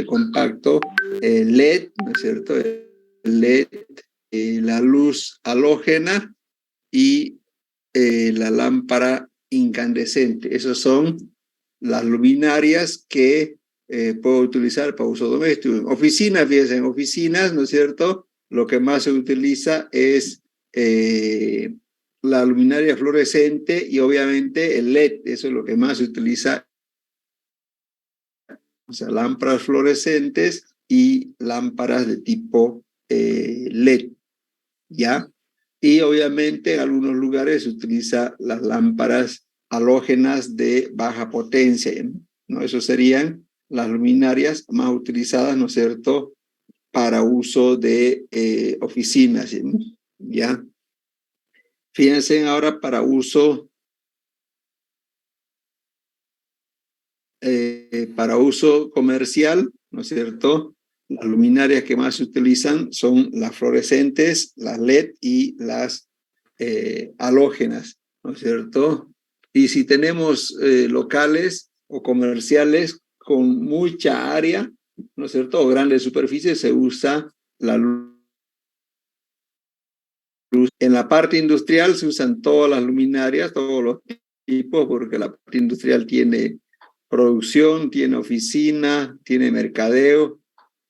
Compacto, LED, ¿no es cierto? El LED, la luz halógena y la lámpara incandescente. Esas son las luminarias que puedo utilizar para uso doméstico. En oficinas, fíjense, en oficinas, ¿no es cierto? Lo que más se utiliza es la luminaria fluorescente y obviamente el LED. Eso es lo que más se utiliza. O sea, lámparas fluorescentes y lámparas de tipo LED, ¿ya? Y obviamente en algunos lugares se utiliza las lámparas halógenas de baja potencia, ¿no? Eso serían las luminarias más utilizadas, ¿no es cierto?, para uso de oficinas, ¿ya? Fíjense ahora para uso comercial, ¿no es cierto? Las luminarias que más se utilizan son las fluorescentes, las LED y las halógenas, ¿no es cierto? Y si tenemos locales o comerciales con mucha área, ¿no es cierto? O grandes superficies, se usa la luz. En la parte industrial se usan todas las luminarias, todos los tipos, porque la parte industrial tiene producción, tiene oficina, tiene mercadeo,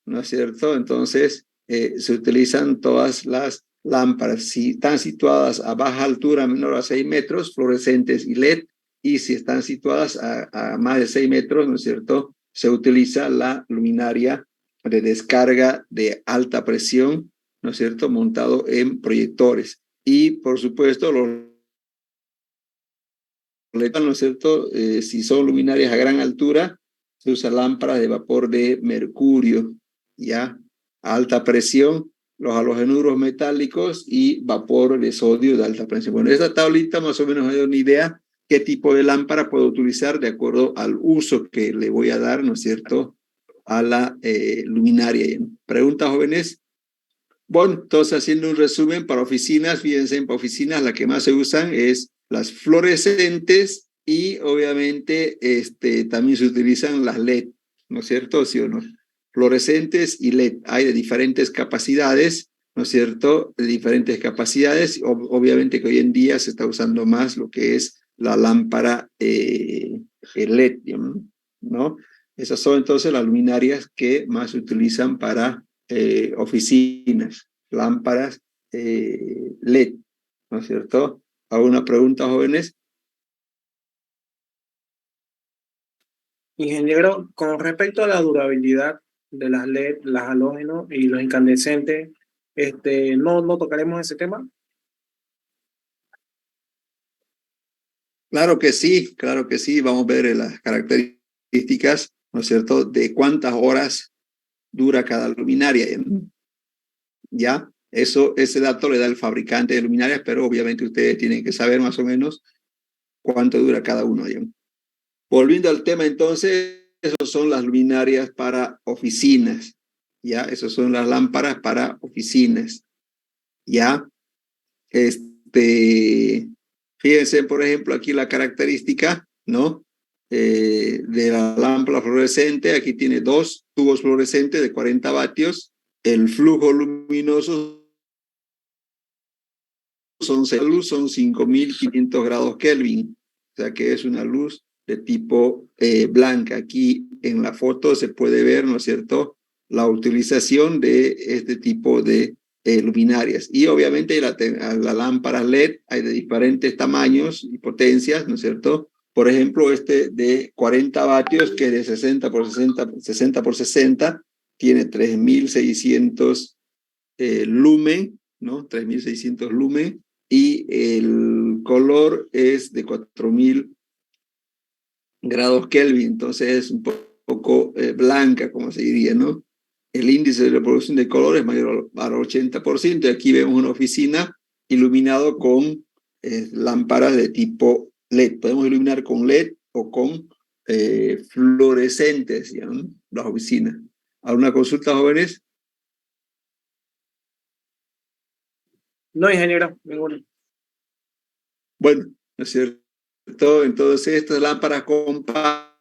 ¿no es cierto? Entonces, se utilizan todas las lámparas. Si están situadas a baja altura, menor a 6 metros, fluorescentes y LED, y si están situadas a más de 6 metros, ¿no es cierto? Se utiliza la luminaria de descarga de alta presión, ¿no es cierto?, montado en proyectores. Y, por supuesto, ¿no es cierto? Si son luminarias a gran altura, se usa lámparas de vapor de mercurio, ¿ya? A alta presión, los halogenuros metálicos y vapor de sodio de alta presión. Bueno, esta tablita más o menos me da una idea qué tipo de lámpara puedo utilizar de acuerdo al uso que le voy a dar, ¿no es cierto?, a la luminaria. ¿Preguntas, jóvenes? Bueno, entonces haciendo un resumen para oficinas, fíjense, para oficinas la que más se usan es las fluorescentes y obviamente también se utilizan las LED, ¿no es cierto? ¿Sí o no? Fluorescentes y LED. Hay de diferentes capacidades, ¿no es cierto? De diferentes capacidades. Obviamente que hoy en día se está usando más lo que es la lámpara LED, ¿no? Esas son entonces las luminarias que más se utilizan para oficinas, lámparas LED, ¿no es cierto? ¿Alguna pregunta, jóvenes? Ingeniero, con respecto a la durabilidad de las LED, las halógenos y los incandescentes, no tocaremos ese tema. Claro que sí. Vamos a ver las características, ¿no es cierto?, de cuántas horas dura cada luminaria, ¿ya? Ese dato le da el fabricante de luminarias, pero obviamente ustedes tienen que saber más o menos cuánto dura cada uno, ¿ya? Volviendo al tema, entonces, esas son las luminarias para oficinas, ¿ya? Esas son las lámparas para oficinas, ¿ya? Fíjense, por ejemplo, aquí la característica, ¿no? De la lámpara fluorescente, aquí tiene 2 tubos fluorescentes de 40 vatios, el flujo luminoso son 5.500 grados Kelvin, o sea que es una luz de tipo blanca. Aquí en la foto se puede ver, ¿no es cierto?, la utilización de este tipo de luminarias. Y obviamente la lámpara LED hay de diferentes tamaños y potencias, ¿no es cierto? Por ejemplo, este de 40 vatios, que es de 60 por 60, 60 por 60, tiene 3.600 lumen, ¿no? 3.600 lumen, y el color es de 4.000 grados Kelvin, entonces es un poco blanca, como se diría, ¿no? el índice de reproducción de color es mayor al 80%. Y aquí vemos una oficina iluminado con lámparas de tipo LED. Podemos iluminar con LED o con fluorescentes, ¿no? Las oficinas. ¿Alguna consulta, jóvenes? No, ingeniero, ninguno. Bueno, ¿no es cierto? Entonces, estas lámparas compactas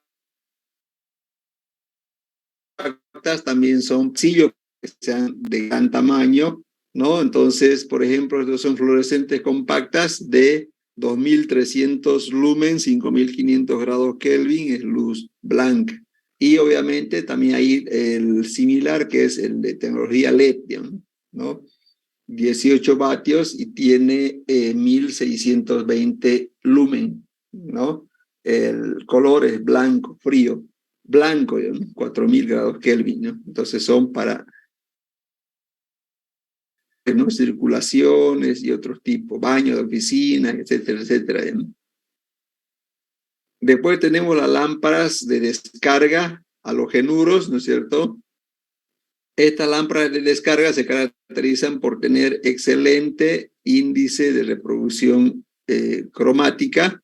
también son sillos que sean de gran tamaño, ¿no? Entonces, por ejemplo, estos son fluorescentes compactas de 2300 lumen, 5500 grados Kelvin, es luz blanca. Y obviamente también hay el similar, que es el de tecnología LED, ¿no? 18 vatios y tiene 1620 lumen, ¿no? El color es blanco, frío, blanco, ¿no? 4000 grados Kelvin, ¿no? Entonces son para, ¿no? Circulaciones y otros tipos, baños de oficina, etcétera, etcétera, ¿no? Después tenemos las lámparas de descarga halogenuros, ¿no es cierto? Estas lámparas de descarga se caracterizan por tener excelente índice de reproducción cromática,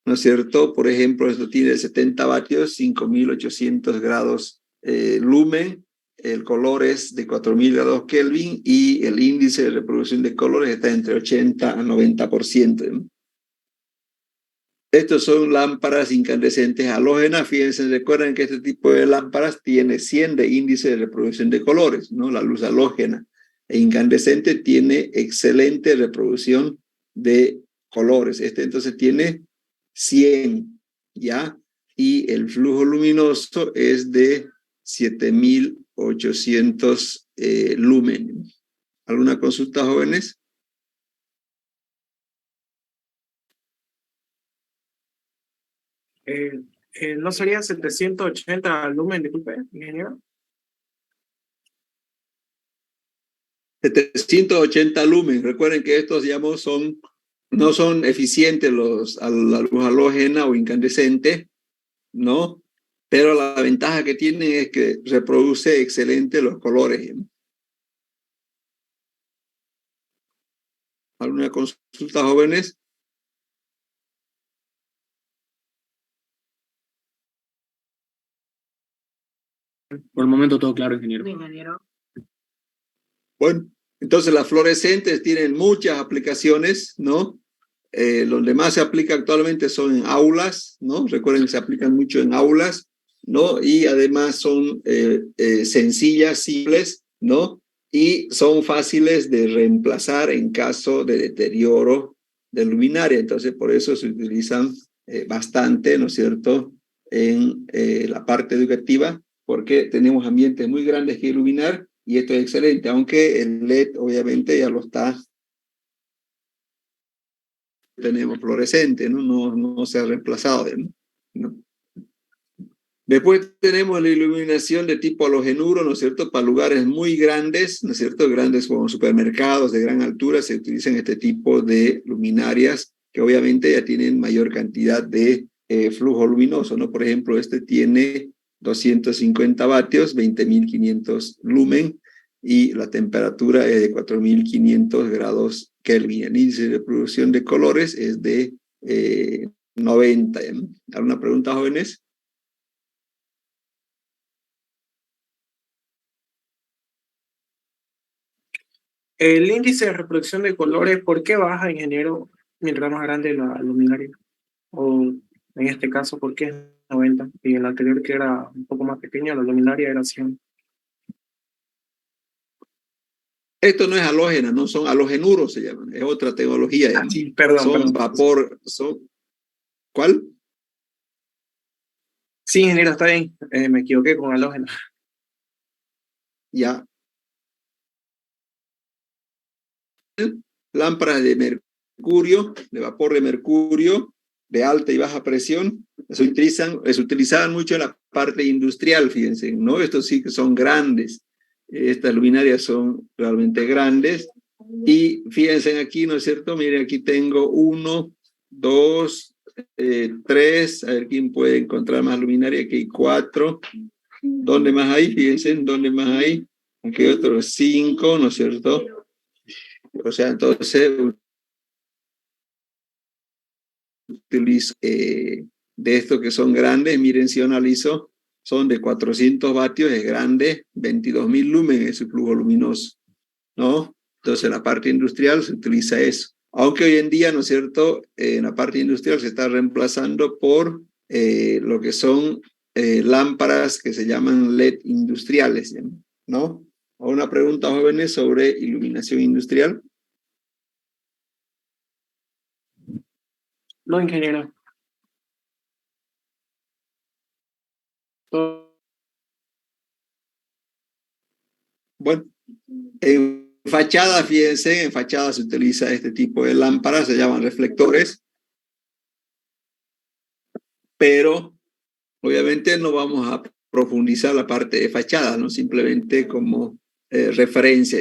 ¿no es cierto? Por ejemplo, esto tiene 70 vatios, 5800 grados lumen, el color es de 4000 grados Kelvin y el índice de reproducción de colores está entre 80 a 90%, ¿no? Estos son lámparas incandescentes halógenas. Fíjense, recuerden que este tipo de lámparas tiene 100 de índice de reproducción de colores, ¿no? La luz halógena e incandescente tiene excelente reproducción de colores. Este entonces tiene 100, ¿ya? Y el flujo luminoso es de 7800 lumen. ¿Alguna consulta, jóvenes? ¿No sería 780 lumen, disculpe, ingeniero? 780 lumen. Recuerden que estos, digamos, no son eficientes a la luz halógena o incandescente, ¿no? Pero la ventaja que tienen es que reproduce excelente los colores. ¿Alguna consulta, jóvenes? Por el momento todo claro, ingeniero. Bueno, entonces las fluorescentes tienen muchas aplicaciones, ¿no? Los demás se aplican actualmente son en aulas, ¿no? Recuerden que se aplican mucho en aulas, ¿no? Y además son sencillas, simples, ¿no? Y son fáciles de reemplazar en caso de deterioro de luminaria. Entonces, por eso se utilizan bastante, ¿no es cierto?, en la parte educativa, porque tenemos ambientes muy grandes que iluminar y esto es excelente, aunque el LED obviamente ya lo está. Tenemos fluorescente, ¿no? No se ha reemplazado, ¿no? Después tenemos la iluminación de tipo halogenuro, ¿no es cierto? Para lugares muy grandes, ¿no es cierto? Grandes como supermercados de gran altura, se utilizan este tipo de luminarias que obviamente ya tienen mayor cantidad de flujo luminoso, ¿no? Por ejemplo, este tiene 250 vatios, 20.500 lumen, y la temperatura es de 4.500 grados Kelvin. El índice de producción de colores es de 90. ¿Alguna pregunta, jóvenes? El índice de reproducción de colores, ¿por qué baja, ingeniero, mientras más grande la luminaria? O en este caso, ¿por qué es 90? Y en el anterior, que era un poco más pequeño, la luminaria era 100. Esto no es halógena, no son halogenuros, se llaman, es otra tecnología. Ah, sí, perdón, son perdón. vapor, ¿cuál? Sí, ingeniero, está bien. Me equivoqué con halógeno. Ya. Lámparas de mercurio, de vapor de mercurio, de alta y baja presión, se utilizaban mucho en la parte industrial, fíjense, ¿no? Estos sí que son grandes. Estas luminarias son realmente grandes. Y fíjense aquí, ¿no es cierto? Miren, aquí tengo 1, 2, 3, a ver quién puede encontrar más luminaria, aquí hay 4, ¿Dónde más hay? Fíjense, ¿dónde más hay? Aquí hay otros 5, ¿no es cierto? O sea, entonces utilizo de estos que son grandes, miren si yo analizo, son de 400 vatios, es grande, 22.000 lúmenes es su flujo luminoso, ¿no? Entonces en la parte industrial se utiliza eso. Aunque hoy en día, ¿no es cierto?, en la parte industrial se está reemplazando por lo que son lámparas que se llaman LED industriales, ¿no? Una pregunta, jóvenes, sobre iluminación industrial. No, ingeniero. Bueno, en fachada, fíjense, en fachada se utiliza este tipo de lámparas, se llaman reflectores, pero obviamente no vamos a profundizar la parte de fachada, ¿no? Simplemente como referencia,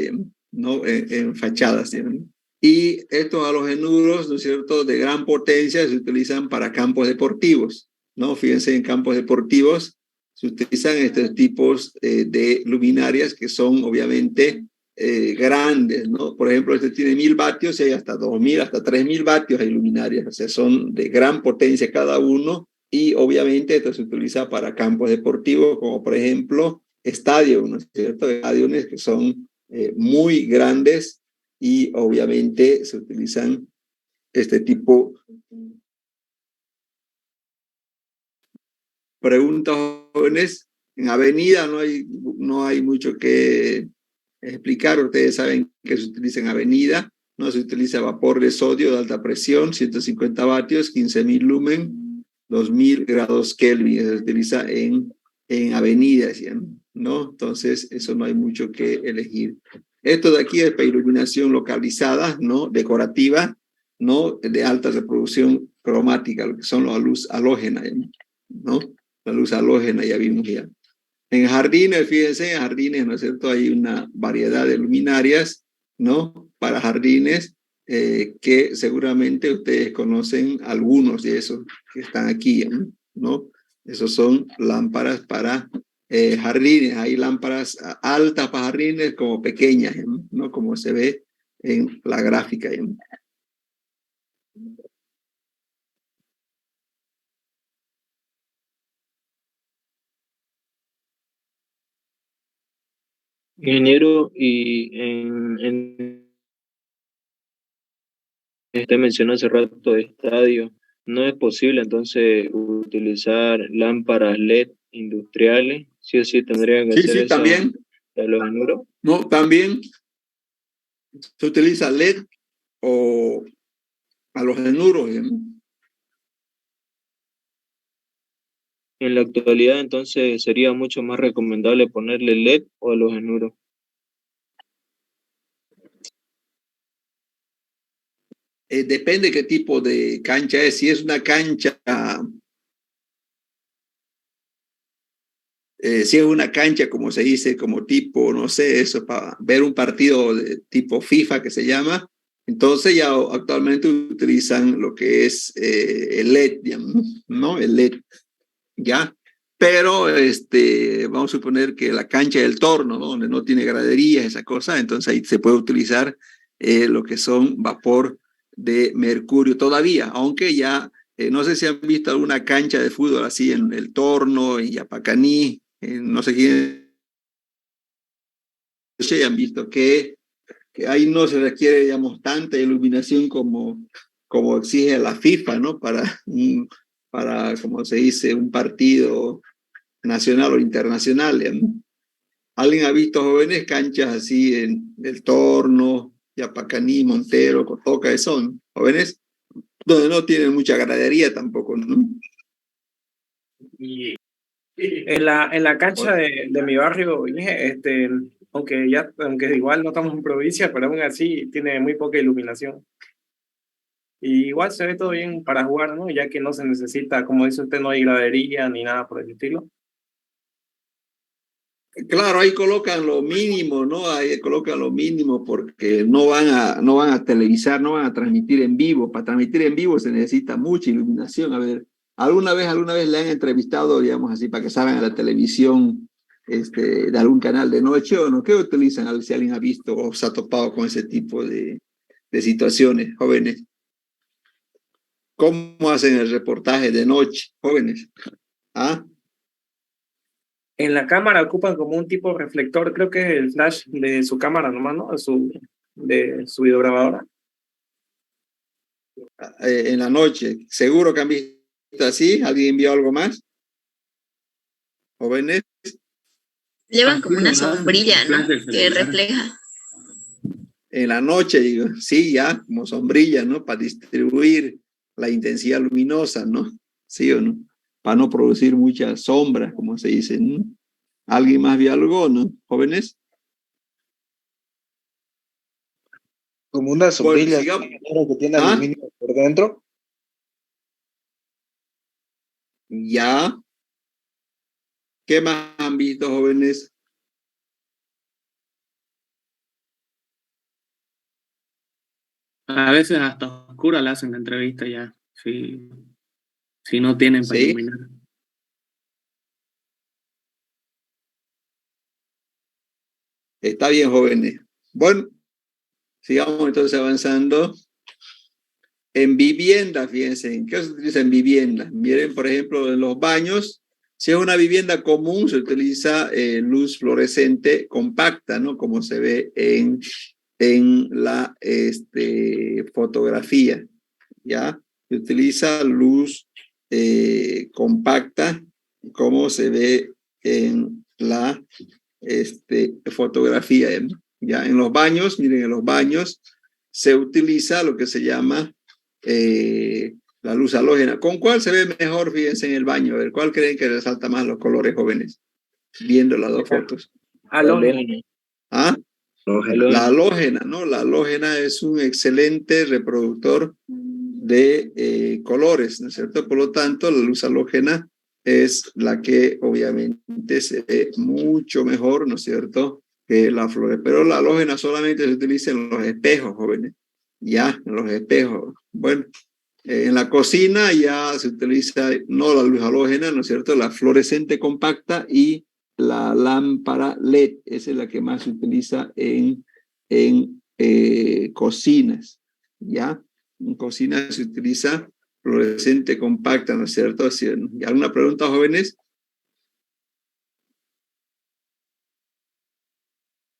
¿no? En fachadas, ¿no? Y estos halogenuros, ¿no es cierto?, de gran potencia se utilizan para campos deportivos, ¿no? Fíjense, en campos deportivos se utilizan estos tipos de luminarias que son obviamente grandes, ¿no? Por ejemplo, este tiene 1000 vatios y hay hasta 2000, hasta 3000 vatios hay luminarias, o sea, son de gran potencia cada uno y obviamente esto se utiliza para campos deportivos como por ejemplo estadios, ¿no es cierto? Estadios que son muy grandes y obviamente se utilizan este tipo. Preguntas, jóvenes. En avenida no hay mucho que explicar. Ustedes saben que se utiliza en avenida, ¿no? Se utiliza vapor de sodio de alta presión, 150 vatios, 15.000 lumen, 2000 grados Kelvin. Se utiliza en avenidas, ¿no? Entonces, eso no hay mucho que elegir. Esto de aquí es para iluminación localizada, ¿no? Decorativa, ¿no? De alta reproducción cromática, lo que son la luz halógena, ¿no? La luz halógena ya vimos ya. En jardines, fíjense, en jardines, ¿no es cierto? Hay una variedad de luminarias, ¿no? Para jardines que seguramente ustedes conocen algunos de esos que están aquí, ¿no? Esos son lámparas para jardines. Hay lámparas altas para jardines como pequeñas, ¿no? Como se ve en la gráfica, ¿no? Ingeniero, y usted mencionó hace rato de estadio, ¿no es posible entonces utilizar lámparas LED industriales? Sí o sí tendrían que Sí, ser sí, esas también. de los anuros. No, también se utiliza LED o halogenuros, ¿no? En la actualidad entonces sería mucho más recomendable ponerle LED o a los anuros. Depende qué tipo de cancha es. Si es una cancha, si es una cancha, como se dice, como tipo, no sé, eso, para ver un partido de tipo FIFA que se llama, entonces ya actualmente utilizan lo que es el LED, ¿no? El LED, ¿ya? Pero vamos a suponer que la cancha del Torno, ¿no? Donde no tiene graderías, esa cosa, entonces ahí se puede utilizar lo que son vapor de mercurio todavía, aunque ya, no sé si han visto alguna cancha de fútbol así en el Torno, en Yapacaní, no sé quién, si han visto que ahí no se requiere, digamos, tanta iluminación como exige la FIFA, ¿no? Para, como se dice, un partido nacional o internacional, ¿no? ¿Alguien ha visto, jóvenes, canchas así en El Torno, Yapacaní, Montero, Cotoca, son jóvenes donde no tienen mucha gradería tampoco, ¿no? Y en la cancha de mi barrio, aunque igual no estamos en provincia, pero aún así tiene muy poca iluminación. Y igual se ve todo bien para jugar, ¿no? Ya que no se necesita, como dice usted, no hay gradería ni nada por el estilo. Claro, ahí colocan lo mínimo, ¿no? Ahí colocan lo mínimo porque no van a televisar, no van a transmitir en vivo. Para transmitir en vivo se necesita mucha iluminación. A ver, ¿alguna vez le han entrevistado, digamos así, para que salgan a la televisión de algún canal de noche o no? ¿Qué utilizan? A ver si alguien ha visto o se ha topado con ese tipo de situaciones, jóvenes. ¿Cómo hacen el reportaje de noche, jóvenes? ¿Ah? En la cámara ocupan como un tipo de reflector, creo que es el flash de su cámara nomás, ¿no? De su videograbadora. En la noche. ¿Seguro que han visto así? ¿Alguien vio algo más? ¿Jóvenes? Llevan como una sombrilla, ¿no? Que refleja. En la noche, digo, sí, ya, como sombrilla, ¿no? Para distribuir la intensidad luminosa, ¿no? ¿Sí o no? Para no producir mucha sombra, como se dice, ¿no? ¿Alguien más vio algo, no? ¿Jóvenes? Como una sombrilla que tiene ¿Ah? aluminio por dentro. Ya. ¿Qué más han visto, jóvenes? A veces hasta oscura le hacen la entrevista ya, si no tienen para Sí. iluminar. Está bien, jóvenes. Bueno, sigamos entonces avanzando. En vivienda, fíjense, ¿qué se utiliza en vivienda? Miren, por ejemplo, en los baños, si es una vivienda común, se utiliza luz fluorescente compacta, ¿no? Como se ve en la fotografía, ¿ya? Se utiliza luz compacta, como se ve en la fotografía, ¿ya? En los baños, miren, en los baños se utiliza lo que se llama la luz halógena. ¿Con cuál se ve mejor? Fíjense en el baño. A ver, ¿cuál creen que resalta más los colores, jóvenes? Viendo las dos fotos. Halógena. ¿Ah? Halógena. La halógena, ¿no? La halógena es un excelente reproductor de colores, ¿no es cierto? Por lo tanto, la luz halógena es la que obviamente se ve mucho mejor, ¿no es cierto?, que la flores. Pero la halógena solamente se utiliza en los espejos, jóvenes. Ya, en los espejos. Bueno, en la cocina ya se utiliza no la luz halógena, ¿no es cierto?, la fluorescente compacta y la lámpara LED. Esa es la que más se utiliza en cocinas, ¿ya? En cocina se utiliza fluorescente compacta, ¿no es cierto? ¿Alguna pregunta, jóvenes?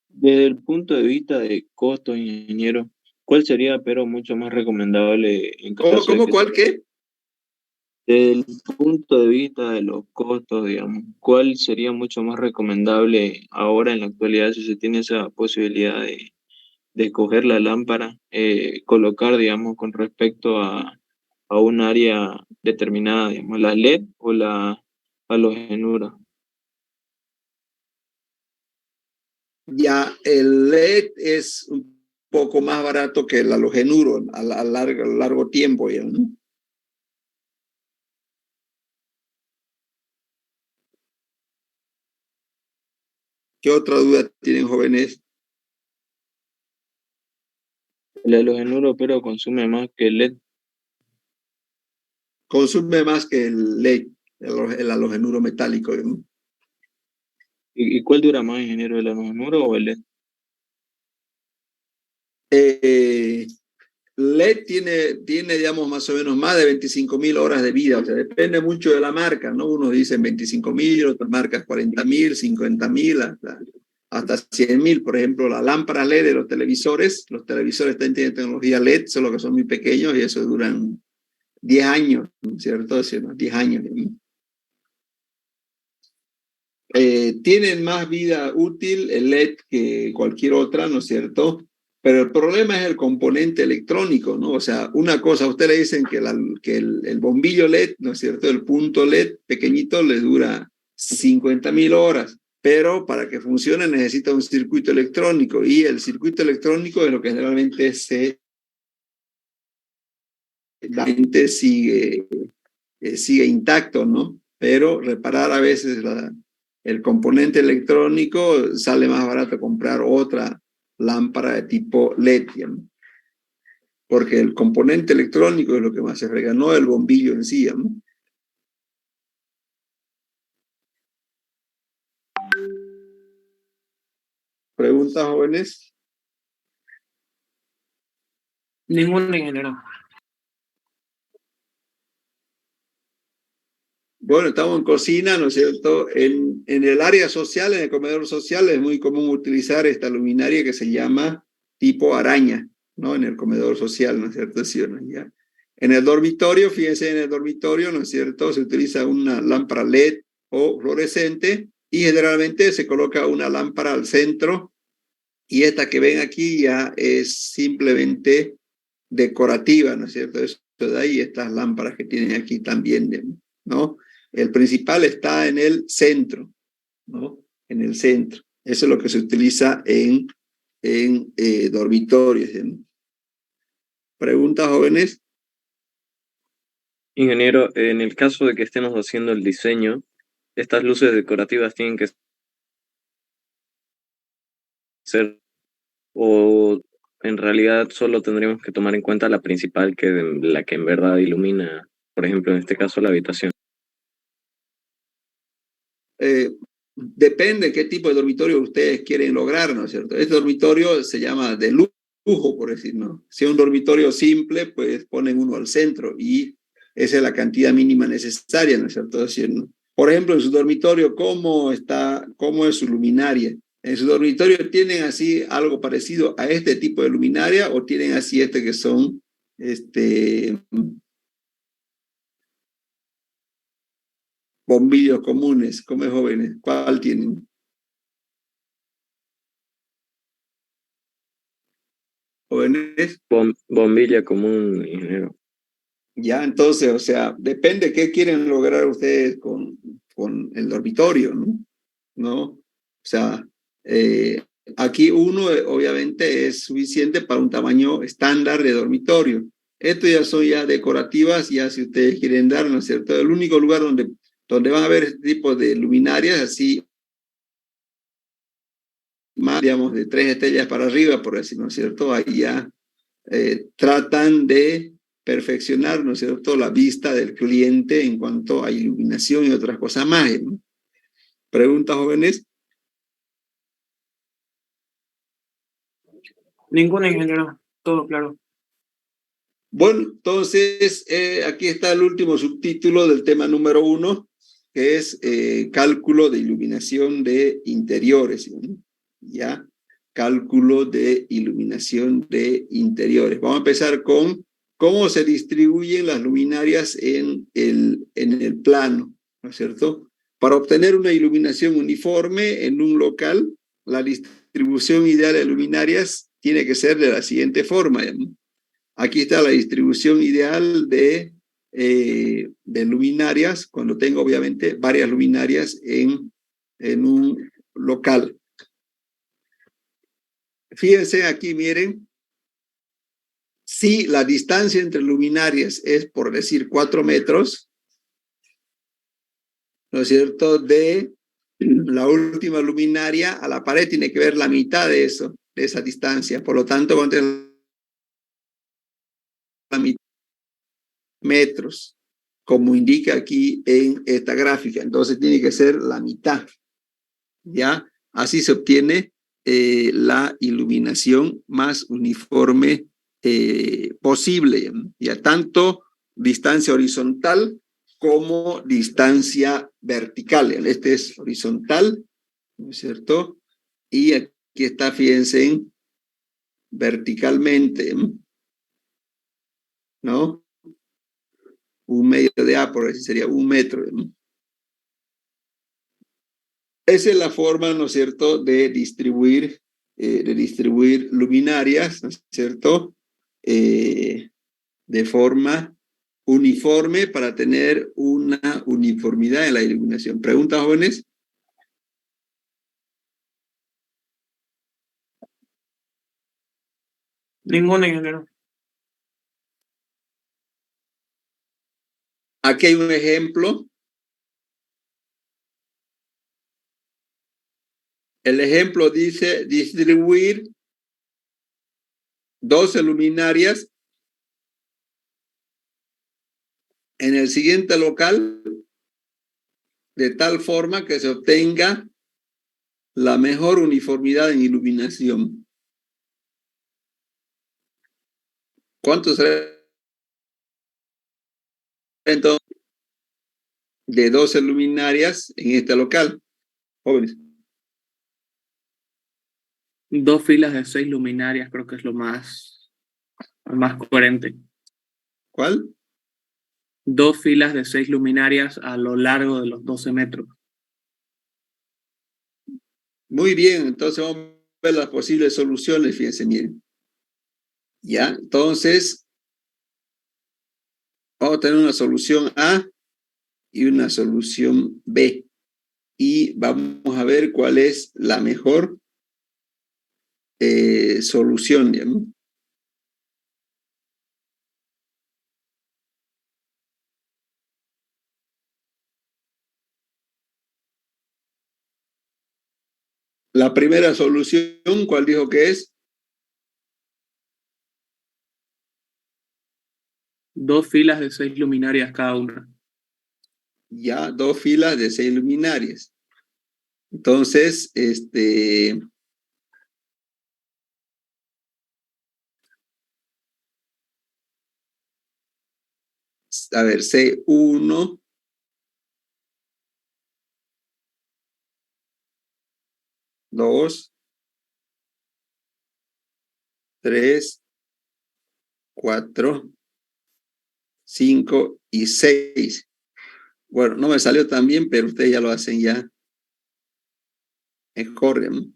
Desde el punto de vista de costos, ingeniero, ¿cuál sería, pero mucho más recomendable en caso de que ¿Cuál, qué? desde el punto de vista de los costos, digamos, cuál sería mucho más recomendable ahora en la actualidad si se tiene esa posibilidad de escoger la lámpara, colocar, digamos, con respecto a un área determinada, digamos, la LED o la halogenura? Ya, el LED es un poco más barato que el halogenuro a largo tiempo, ya, ¿no? ¿Qué otra duda tienen, jóvenes? El halogenuro, pero consume más que el LED. Consume más que el LED, el halogenuro metálico, ¿no? ¿Y cuál dura más, ingeniero, el halogenuro o el LED? LED tiene, digamos, más o menos más de 25.000 horas de vida. O sea, depende mucho de la marca, ¿no? Unos dicen 25.000, otras marcas 40.000, 50.000, hasta 100.000. Por ejemplo, la lámpara LED de los televisores tienen tecnología LED, solo que son muy pequeños y eso duran 10 años, ¿no es cierto? 10 años. Tienen más vida útil el LED que cualquier otra, ¿no es cierto? Pero el problema es el componente electrónico, ¿no? O sea, una cosa, a usted le dicen que el bombillo LED, ¿no es cierto? El punto LED pequeñito le dura 50.000 horas, pero para que funcione necesita un circuito electrónico y el circuito electrónico es lo que generalmente la gente sigue intacto, ¿no? Pero reparar a veces el componente electrónico sale más barato comprar otra lámpara de tipo LED, ¿no? Porque el componente electrónico es lo que más se frega, no el bombillo en sí, ¿no? ¿Preguntas, jóvenes? Ninguna, ingeniero. Bueno, estamos en cocina, ¿no es cierto? En el área social, en el comedor social, es muy común utilizar esta luminaria que se llama tipo araña, ¿no? En el comedor social, ¿no es cierto? ¿Sí o no? ¿Ya? En el dormitorio, fíjense, en el dormitorio, ¿no es cierto? Se utiliza una lámpara LED o fluorescente y generalmente se coloca una lámpara al centro y esta que ven aquí ya es simplemente decorativa, ¿no es cierto? Eso de ahí, estas lámparas que tienen aquí también, ¿no? El principal está en el centro, ¿no? En el centro. Eso es lo que se utiliza en dormitorios. ¿Sí? ¿Preguntas, jóvenes? Ingeniero, en el caso de que estemos haciendo el diseño, estas luces decorativas tienen que ser, o en realidad solo tendríamos que tomar en cuenta la principal, la que en verdad ilumina, por ejemplo, en este caso, la habitación. Depende qué tipo de dormitorio ustedes quieren lograr, ¿no es cierto? Este dormitorio se llama de lujo, por decir, ¿no? Si es un dormitorio simple, pues ponen uno al centro y esa es la cantidad mínima necesaria, ¿no es cierto? Es decir, ¿no? Por ejemplo, en su dormitorio, ¿cómo es su luminaria? ¿En su dormitorio tienen así algo parecido a este tipo de luminaria o tienen así que son bombillos comunes, como jóvenes? ¿Cuál tienen? Jóvenes. Bombilla común, ingeniero. Ya, entonces, o sea, depende qué quieren lograr ustedes con el dormitorio, ¿no? ¿No? O sea, aquí uno obviamente es suficiente para un tamaño estándar de dormitorio. Esto ya son ya decorativas, ya si ustedes quieren dar, ¿no es cierto? El único lugar donde van a ver este tipo de luminarias así, más, digamos, de 3 estrellas para arriba, por decir, ¿no es cierto? Ahí ya tratan de perfeccionar, ¿no es cierto?, la vista del cliente en cuanto a iluminación y otras cosas más, ¿no? ¿Preguntas, jóvenes? Ninguna, ingeniero. Todo claro. Bueno, entonces aquí está el último subtítulo del tema número 1, que es cálculo de iluminación de interiores, ¿no? ¿Ya? Cálculo de iluminación de interiores. Vamos a empezar con cómo se distribuyen las luminarias en el plano, ¿no es cierto? Para obtener una iluminación uniforme en un local, la distribución ideal de luminarias tiene que ser de la siguiente forma, ¿no? Aquí está la distribución ideal de luminarias, cuando tengo obviamente varias luminarias en un local. Fíjense aquí, miren, si la distancia entre luminarias es, por decir, 4 metros, ¿no es cierto?, de la última luminaria a la pared tiene que ver la mitad de eso, de esa distancia. Por lo tanto, cuando es la mitad metros, como indica aquí en esta gráfica. Entonces tiene que ser la mitad, ¿ya? Así se obtiene la iluminación más uniforme posible, ya tanto distancia horizontal como distancia vertical. Este es horizontal, ¿no es cierto? Y aquí está, fíjense, verticalmente, ¿no? Un medio de A, por decir, sería 1 metro, ¿no? Esa es la forma, ¿no es cierto?, de distribuir luminarias, ¿no es cierto?, de forma uniforme para tener una uniformidad en la iluminación. ¿Preguntas, jóvenes? Ninguna, ingeniero. Aquí hay un ejemplo. El ejemplo dice distribuir 12 luminarias en el siguiente local de tal forma que se obtenga la mejor uniformidad en iluminación? ¿Cuánto será entonces de 12 luminarias en este local, jóvenes? 2 filas de 6 luminarias creo que es lo más coherente. ¿Cuál? 2 filas de 6 luminarias a lo largo de los 12 metros. Muy bien, entonces vamos a ver las posibles soluciones, fíjense, miren. Ya, entonces, vamos a tener una solución A y una solución B. Y vamos a ver cuál es la mejor solución, digamos. La primera solución, ¿cuál dijo que es? 2 filas de 6 luminarias cada una. Ya, 2 filas de 6 luminarias. Entonces, a ver, C1, 2, 3, 4, 5 y 6. Bueno, no me salió tan bien, pero ustedes ya lo hacen ya. Mejor, ¿no?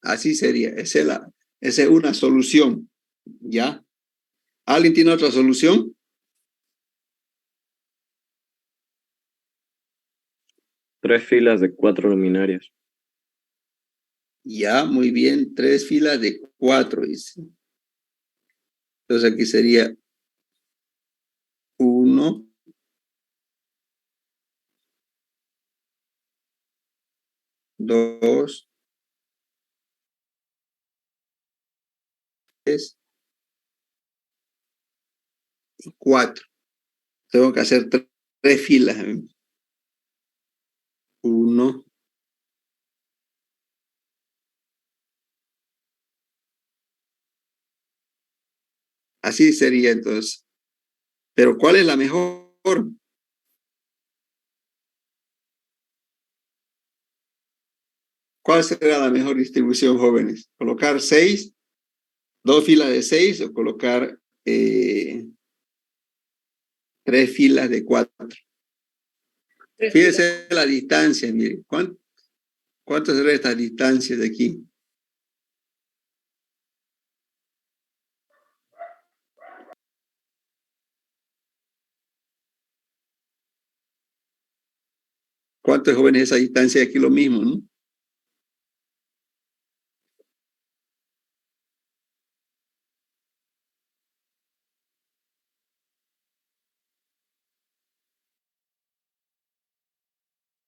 Así sería. Esa es una solución. ¿Ya? ¿Alguien tiene otra solución? Tres filas de 4 luminarias. Ya, muy bien. 3 filas de 4, dice. Entonces aquí sería 1, 2, 3 y 4. Tengo que hacer 3 filas. 1, así sería entonces. Pero ¿cuál es la mejor? ¿Cuál será la mejor distribución, jóvenes? ¿Colocar 6, 2 filas de 6 o colocar 3 filas de 4? Fíjense la distancia, miren. ¿Cuánto será esta distancia de aquí? ¿Cuántos jóvenes esa distancia de aquí? Lo mismo, ¿no?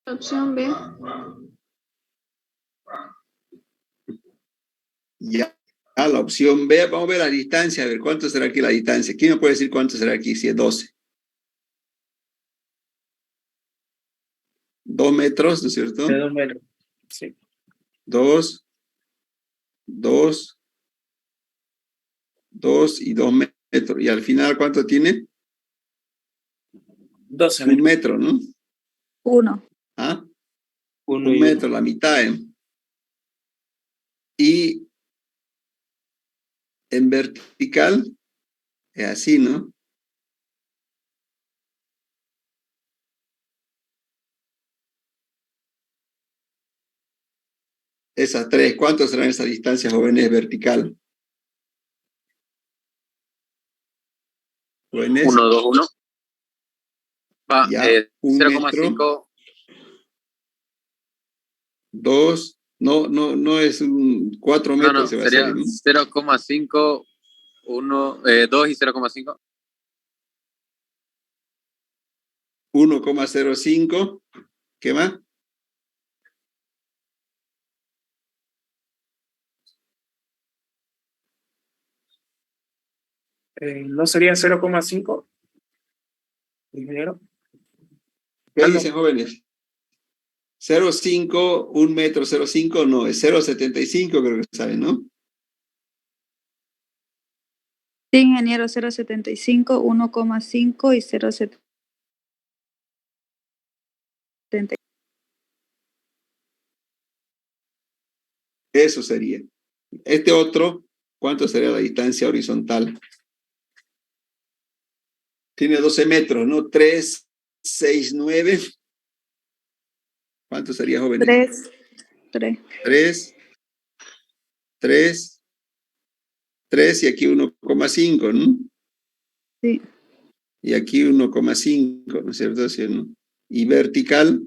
Opción B. Ya, la opción B, vamos a ver la distancia, a ver cuánto será aquí la distancia. ¿Quién me puede decir cuánto será aquí si es 12? 2 metros, ¿no es cierto? De 2 metros. Sí. 2, 2, 2 y 2 metros. Y al final, ¿cuánto tiene? 12 Un metros. metro, ¿no? 1. ¿Ah? 1 Un y metro, 1. la mitad. Y en vertical, es así, ¿no? Esas 3, ¿cuánto serán esas distancias, jóvenes, vertical? Jóvenes. 1, 2, 1. Ya, 1 metro. 0,5. 2, no es un 4 No, metros, se va a sería hacer, ¿no? 0,5, 1, 2 y 0,5. 1,05. ¿Qué más? ¿No sería 0,5? Ingeniero. ¿Qué dicen, jóvenes? 0,5, 1 metro, 0,5, no, es 0,75, creo que saben, ¿no? Sí, ingeniero, 0,75, 1,5 y 0,70. Eso sería. Este otro, ¿cuánto sería la distancia horizontal? Tiene 12 metros, ¿no? 3, 6, 9. ¿Cuánto sería, jóvenes? 3. 3 y aquí 1,5, ¿no? Sí. Y aquí 1,5, ¿no es cierto? ¿Sí, no? Y vertical.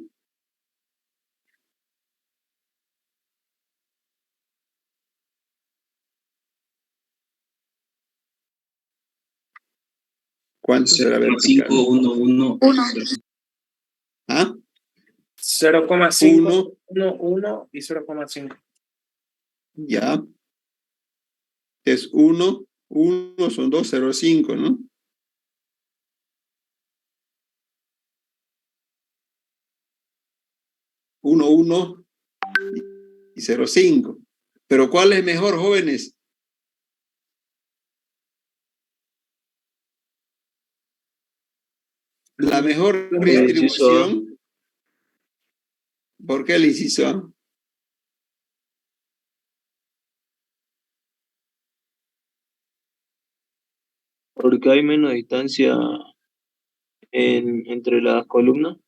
¿Cuánto será vertical? 1. ¿Ah? 0,5, 1 y 0,5. Ya. Es 1 son 2, 0,5, ¿no? Uno y 0,5. Pero ¿cuál es mejor, jóvenes? La mejor distribución. ¿Por qué el inciso A? Porque hay menos distancia entre las columnas.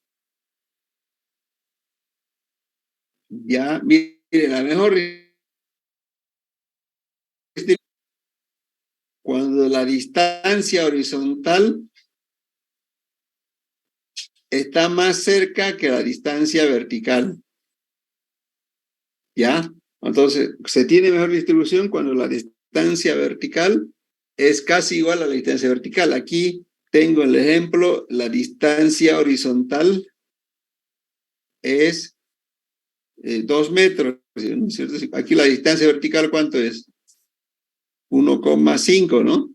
Ya, mire, la mejor cuando la distancia horizontal está más cerca que la distancia vertical. ¿Ya? Entonces, se tiene mejor distribución cuando la distancia vertical es casi igual a la distancia vertical. Aquí tengo el ejemplo, la distancia horizontal es 2 metros, ¿no es cierto? Aquí la distancia vertical, ¿cuánto es? 1,5, ¿no?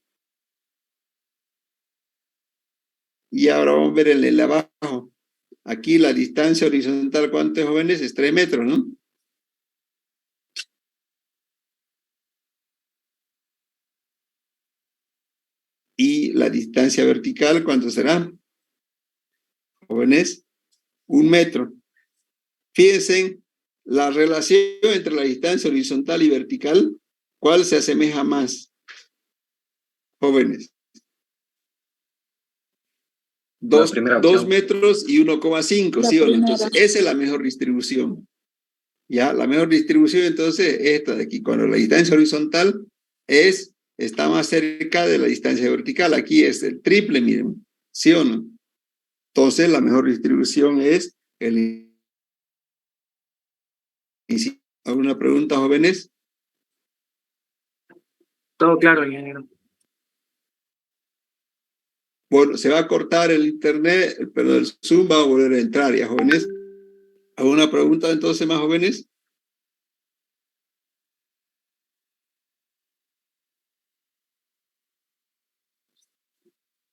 Y ahora vamos a ver el de abajo. Aquí la distancia horizontal, ¿cuánto es, jóvenes? Es 3 metros, ¿no? Y la distancia vertical, ¿cuánto será? Jóvenes, 1 metro. Fíjense, la relación entre la distancia horizontal y vertical, ¿cuál se asemeja más? Jóvenes. 2 metros y 1,5, ¿sí o no? Entonces, esa es la mejor distribución. ¿Ya? La mejor distribución, entonces, esta de aquí, cuando la distancia horizontal está más cerca de la distancia vertical. Aquí es el triple, miren, ¿sí o no? Entonces, la mejor distribución es el... ¿Alguna pregunta, jóvenes? Todo claro, ingeniero. Bueno, se va a cortar el internet, pero el Zoom va a volver a entrar, ¿ya, jóvenes? ¿Alguna pregunta entonces, más jóvenes?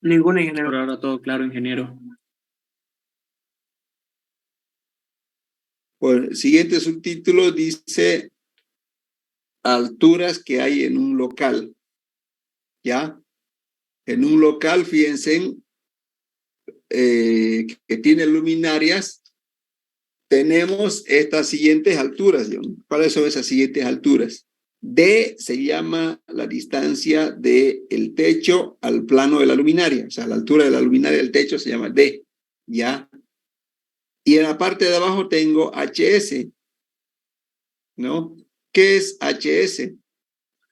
Ningún ingeniero. Por ahora todo claro, ingeniero. Bueno, el siguiente subtítulo dice alturas que hay en un local. ¿Ya? En un local, fíjense, que tiene luminarias, tenemos estas siguientes alturas. ¿Cuáles son esas siguientes alturas? D se llama la distancia del techo al plano de la luminaria. O sea, la altura de la luminaria del techo se llama D. ¿Ya? Y en la parte de abajo tengo HS. ¿No? ¿Qué es HS?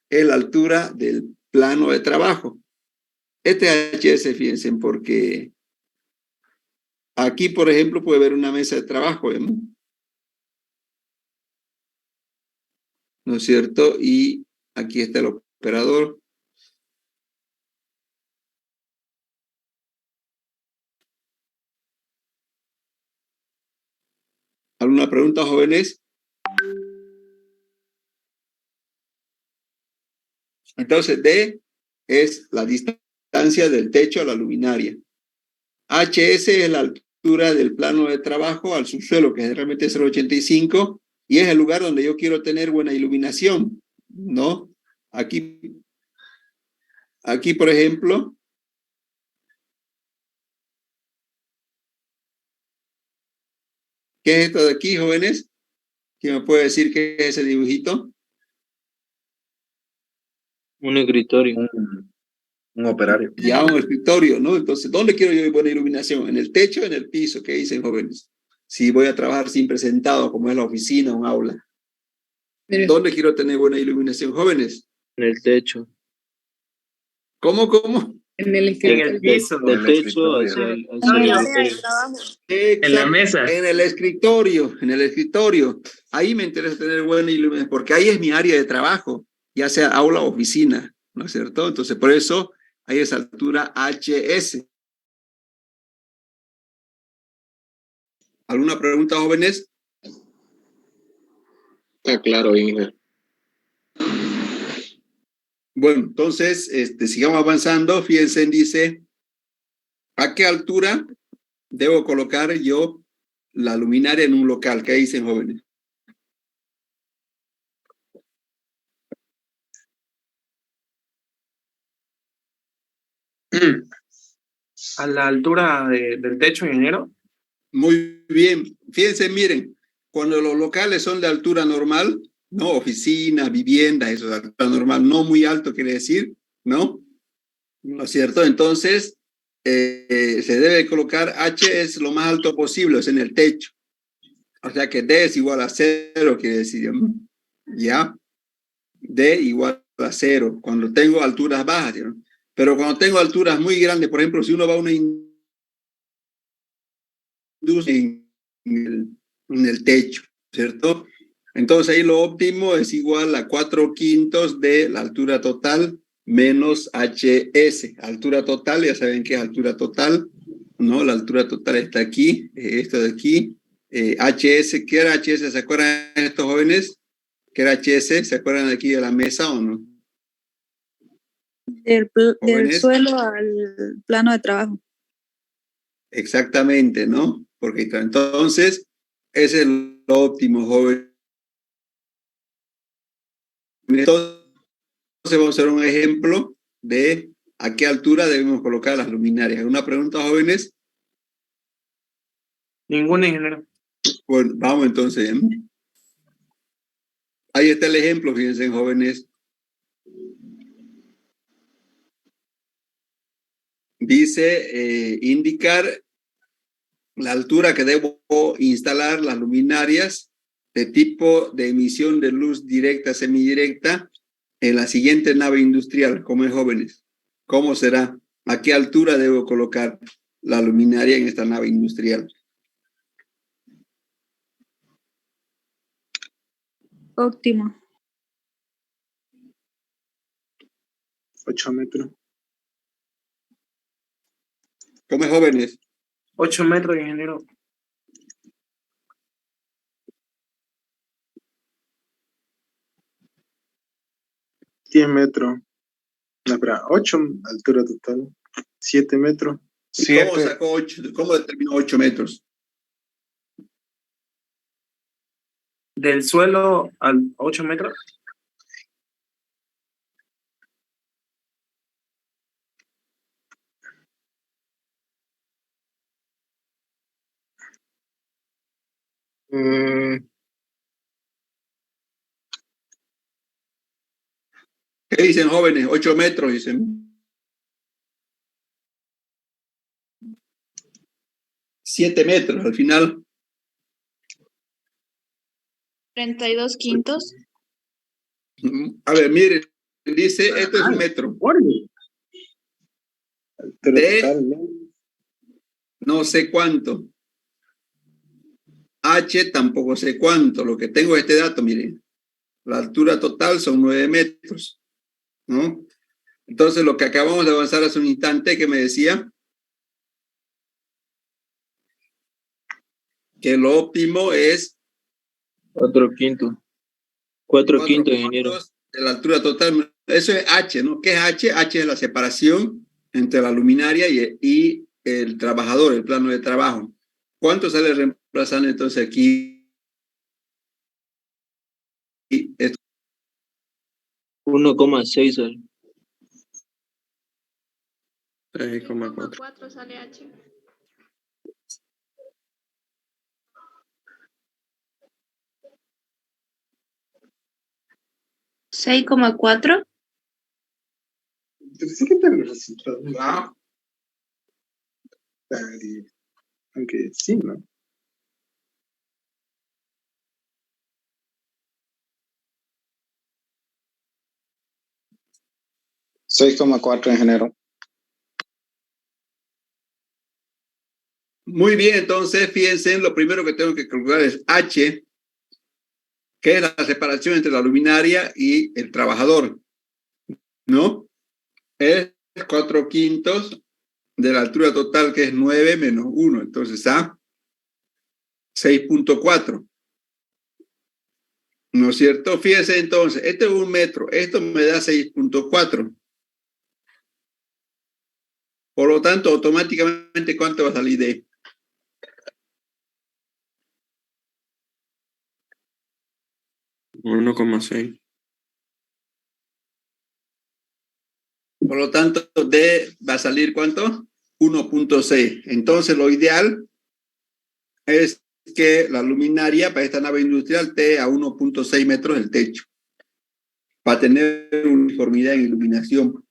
Es la altura del plano de trabajo. Este HS, fíjense, porque aquí, por ejemplo, puede haber una mesa de trabajo, ¿no es cierto? Y aquí está el operador. ¿Alguna pregunta, jóvenes? Entonces, D es la distancia del techo a la luminaria. HS es la altura del plano de trabajo al subsuelo, que generalmente es 0,85, y es el lugar donde yo quiero tener buena iluminación, ¿no? Aquí, por ejemplo, ¿qué es esto de aquí, jóvenes? ¿Quién me puede decir qué es ese dibujito? Un escritorio. Un operario. Ya un escritorio, ¿no? Entonces, ¿dónde quiero yo buena iluminación? ¿En el techo o en el piso? ¿Qué dicen, jóvenes? Si voy a trabajar siempre sentado, como es la oficina, un aula. ¿Dónde quiero tener buena iluminación, jóvenes? En el techo. ¿Cómo? En el piso. Del techo hacia el escritorio. En la mesa. En el escritorio. Ahí me interesa tener buena iluminación, porque ahí es mi área de trabajo, ya sea aula o oficina, ¿no es cierto? Entonces, por eso hay esa altura HS. ¿Alguna pregunta, jóvenes? Está claro, Inge. Bueno, entonces, sigamos avanzando. Fíjense, dice, ¿a qué altura debo colocar yo la luminaria en un local? ¿Qué dicen, jóvenes? A la altura del techo, ingeniero. Muy bien. Fíjense, miren, cuando los locales son de altura normal, no oficina, vivienda, eso de altura normal, no muy alto quiere decir, ¿no? ¿No es cierto? Entonces, se debe colocar H es lo más alto posible, es en el techo. O sea que D es igual a 0, quiere decir, ¿ya? D igual a 0, cuando tengo alturas bajas, ¿no? Pero cuando tengo alturas muy grandes, por ejemplo, si uno va a una industria en el techo, ¿cierto? Entonces ahí lo óptimo es igual a 4/5 de la altura total menos HS. Altura total, ya saben qué es altura total, ¿no? La altura total está aquí, esto de aquí. HS, ¿qué era HS? ¿Se acuerdan estos jóvenes? ¿Qué era HS? ¿Se acuerdan de aquí de la mesa o no? Del suelo al plano de trabajo. Exactamente, ¿no? Porque entonces, ese es lo óptimo, joven. Entonces, vamos a hacer un ejemplo de a qué altura debemos colocar las luminarias. ¿Alguna pregunta, jóvenes? Ninguna, ingeniero. Bueno, vamos entonces. Ahí está el ejemplo, fíjense, jóvenes. Dice indicar la altura que debo instalar las luminarias de tipo de emisión de luz directa, semidirecta, en la siguiente nave industrial, como es, jóvenes. ¿Cómo será? ¿A qué altura debo colocar la luminaria en esta nave industrial? Óptimo. 8 metros. ¿Cómo es, jóvenes? 8 metros, ingeniero. $10 metros. No, espera, 8 altura total. 7 metros. ¿Cómo sacó 8? ¿Cómo determinó 8 metros? Del suelo al 8 metros. ¿Qué dicen, jóvenes? 8 metros, dicen. 7 metros, al final. 32/5. A ver, miren, dice, esto es un metro. No sé cuánto. H tampoco sé cuánto. Lo que tengo es este dato, miren. La altura total son 9 metros, ¿no? Entonces, lo que acabamos de avanzar hace un instante, que me decía que lo óptimo es 4/5. 4/5, ingeniero. De la altura total. Eso es H, ¿no? ¿Qué es H? H es la separación entre la luminaria y el trabajador, el plano de trabajo. ¿Cuánto sale reemplazando entonces aquí? 1,6 sale. 6,4. 6,4 sale H. ¿6,4? Pero sí que tal el resultado. Aunque sí, ¿no? $6,4 ingeniero. Muy bien, entonces fíjense, lo primero que tengo que calcular es H, que es la separación entre la luminaria y el trabajador, ¿no? Es 4/5 de la altura total, que es 9 menos 1, entonces A, 6,4. ¿No es cierto? Fíjense entonces, este es 1 metro, esto me da 6,4. Por lo tanto, automáticamente, ¿cuánto va a salir de? $1,6. Por lo tanto, D va a salir ¿cuánto? 1,6. Entonces, lo ideal es que la luminaria para esta nave industrial esté a 1,6 metros del techo, para tener uniformidad en iluminación.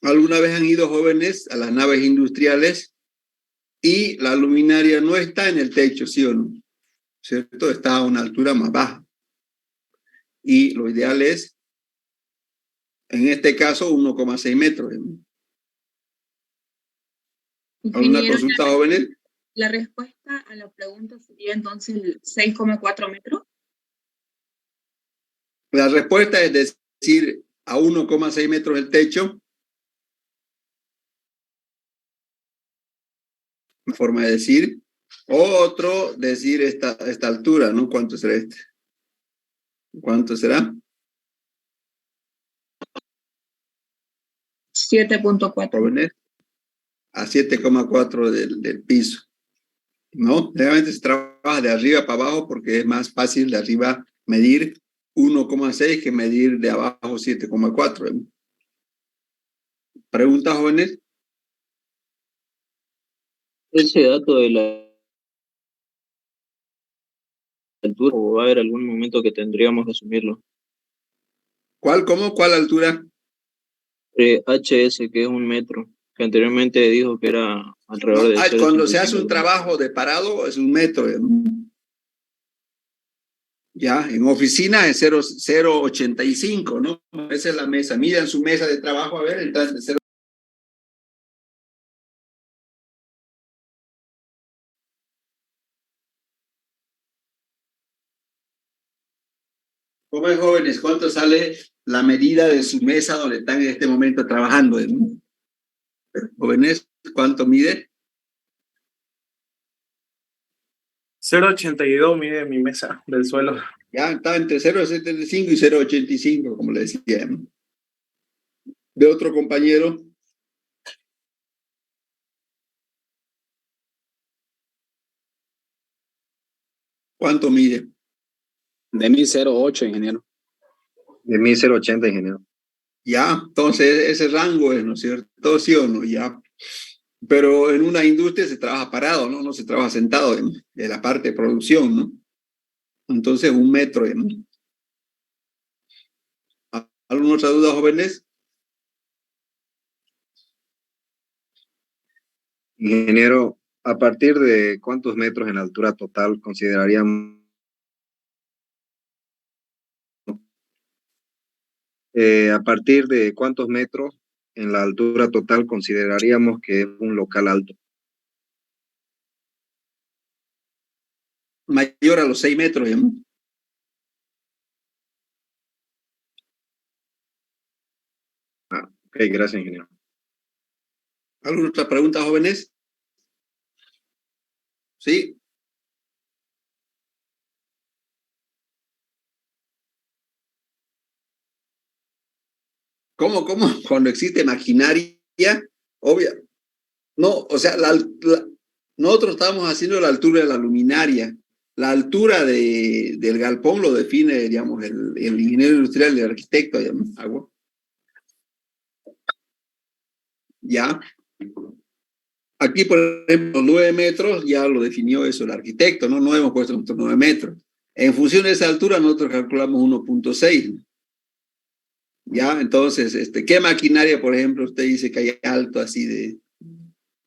¿Alguna vez han ido jóvenes a las naves industriales y la luminaria no está en el techo, sí o no? ¿Cierto? Está a una altura más baja. Y lo ideal es, en este caso, 1,6 metros. ¿Alguna consulta, jóvenes? La respuesta a la pregunta sería entonces el 6,4 metros. La respuesta es decir, a 1,6 metros el techo. Una forma de decir. Otro, decir esta altura, ¿no? ¿Cuánto será este? ¿Cuánto será? 7,4. Jóvenes, a 7,4 del piso, ¿no? Realmente se trabaja de arriba para abajo porque es más fácil de arriba medir 1,6 que medir de abajo 7,4. ¿Preguntas, jóvenes? Ese dato de la altura, o va a haber algún momento que tendríamos que asumirlo. ¿Cuál, cómo, cuál altura? HS, que es 1 metro, que anteriormente dijo que era alrededor de 0,85. Cuando se hace un trabajo de parado es 1 metro. Ya, en oficina es 0,85, ¿no? Esa es la mesa. Midan su mesa de trabajo, a ver, entonces 0. ¿Cómo es, jóvenes? ¿Cuánto sale la medida de su mesa donde están en este momento trabajando? Jóvenes, ¿cuánto mide? 0,82 mide mi mesa del suelo. Ya está entre 0,75 y 0,85, como le decía. De otro compañero. ¿Cuánto mide? De mí 0,8, ingeniero. De mí 0,80, ingeniero. Ya, entonces ese rango es, ¿no es cierto? ¿Sí o no? Ya. Pero en una industria se trabaja parado, ¿no? No se trabaja sentado en la parte de producción, ¿no? Entonces, 1 metro. ¿Alguna otra duda, jóvenes? Ingeniero, ¿a partir de cuántos metros en altura total consideraríamos? ¿A partir de cuántos metros en la altura total consideraríamos que es un local alto? Mayor a los 6 metros, ¿no? Ok, gracias, ingeniero. ¿Alguna otra pregunta, jóvenes? Sí. ¿Cómo? Cuando existe maquinaria, obvia. No, o sea, nosotros estamos haciendo la altura de la luminaria. La altura del galpón lo define, digamos, el ingeniero industrial, el arquitecto, digamos, ¿ya? Aquí, por ejemplo, 9 metros, ya lo definió eso el arquitecto, ¿no? No hemos puesto nosotros 9 metros. En función de esa altura, nosotros calculamos 1.6. ¿Ya? Entonces, ¿qué maquinaria, por ejemplo, usted dice que hay alto así de...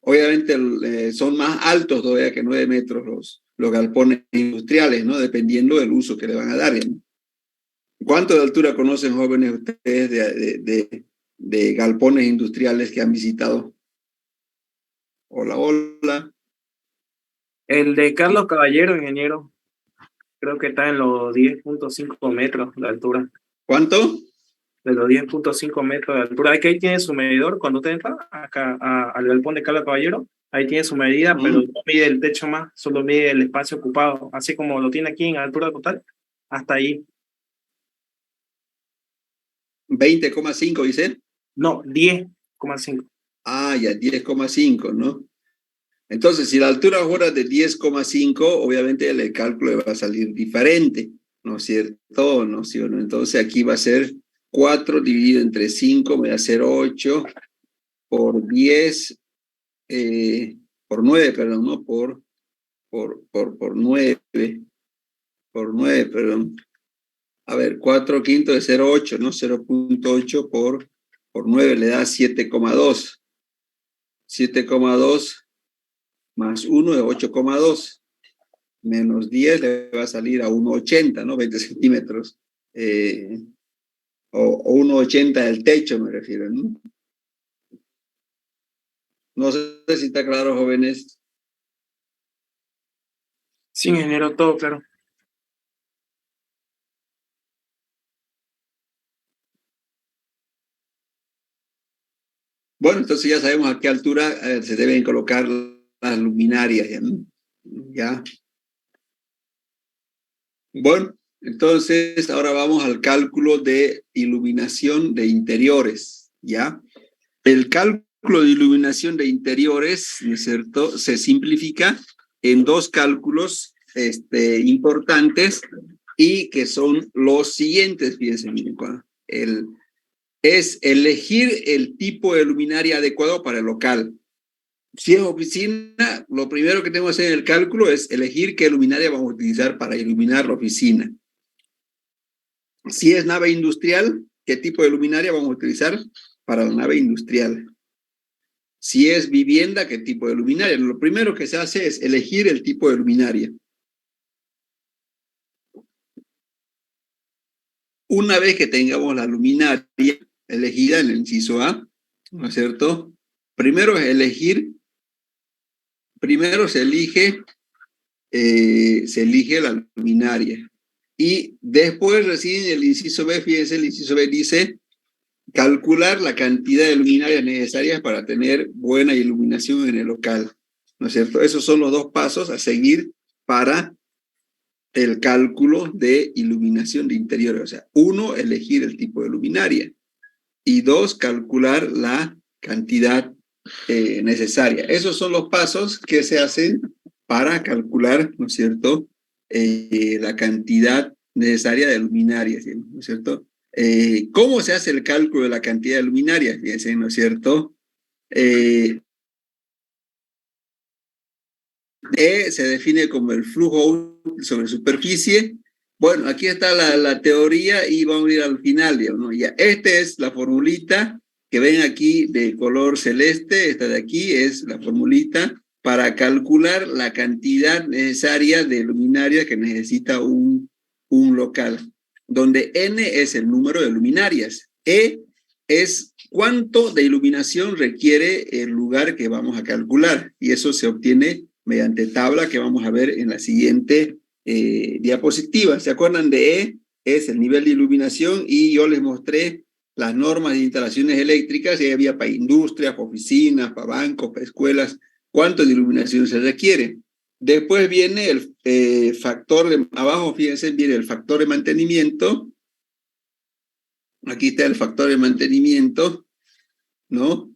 Obviamente son más altos todavía que 9 metros los galpones industriales, ¿no? Dependiendo del uso que le van a dar, ¿no? ¿Cuánto de altura conocen jóvenes ustedes de galpones industriales que han visitado? Hola. El de Carlos Caballero, ingeniero, creo que está en los 10.5 metros de altura. ¿Cuánto? De los 10.5 metros de altura. Aquí ahí tiene su medidor. Cuando usted entra acá al galpón de Carlos Caballero, ahí tiene su medida, pero no mide el techo más, solo mide el espacio ocupado, así como lo tiene aquí en altura total, hasta ahí. 20,5, dice. No, 10,5. Ah, ya, 10,5, ¿no? Entonces, si la altura fuera de 10,5, obviamente el cálculo va a salir diferente, ¿no es cierto? ¿No? ¿Sí o no? Entonces aquí va a ser 4 dividido entre 5, me va a ser 8 por 10, por 9, perdón, ¿no? Por 9, por 9, perdón. A ver, 4 quintos de 0,8, ¿no? 0.8 por 9 le da 7,2. 7,2 más 1 es 8,2. Menos 10 le va a salir a 1,80, ¿no? 20 centímetros. O 1,80 del techo, me refiero, ¿no? No sé si está claro, jóvenes. Sí, ingeniero, todo claro. Bueno, entonces ya sabemos a qué altura se deben colocar las luminarias, ¿ya? Bueno, entonces ahora vamos al cálculo de iluminación de interiores, ¿ya? El cálculo de iluminación de interiores, ¿no es cierto?, se simplifica en dos cálculos importantes y que son los siguientes, fíjense, miren, es elegir el tipo de luminaria adecuado para el local. Si es oficina, lo primero que tengo que hacer en el cálculo es elegir qué luminaria vamos a utilizar para iluminar la oficina. Si es nave industrial, qué tipo de luminaria vamos a utilizar para la nave industrial. Si es vivienda, qué tipo de luminaria. Lo primero que se hace es elegir el tipo de luminaria. Una vez que tengamos la luminaria elegida en el inciso A, ¿no es cierto? Primero se elige la luminaria. Y después recién el inciso B, fíjense, el inciso B dice calcular la cantidad de luminarias necesarias para tener buena iluminación en el local, ¿no es cierto? Esos son los dos pasos a seguir para el cálculo de iluminación de interiores. O sea, 1, elegir el tipo de luminaria. Y 2, calcular la cantidad necesaria. Esos son los pasos que se hacen para calcular, ¿no es cierto?, la cantidad necesaria de luminarias, ¿no es cierto? ¿Cómo se hace el cálculo de la cantidad de luminarias? Fíjense, ¿no es cierto? Se define como el flujo sobre superficie. Bueno, aquí está la teoría y vamos a ir al final, ¿no? Ya, esta es la formulita que ven aquí de color celeste, esta de aquí es la formulita para calcular la cantidad necesaria de luminarias que necesita un local, donde N es el número de luminarias, E es cuánto de iluminación requiere el lugar que vamos a calcular, y eso se obtiene mediante tabla que vamos a ver en la siguiente diapositiva. ¿Se acuerdan de E? Es el nivel de iluminación, y yo les mostré las normas de instalaciones eléctricas, y había para industrias, para oficinas, para bancos, para escuelas, cuánto de iluminación se requiere. Después viene el factor de abajo, fíjense, viene el factor de mantenimiento, Aquí está el factor de mantenimiento, ¿no?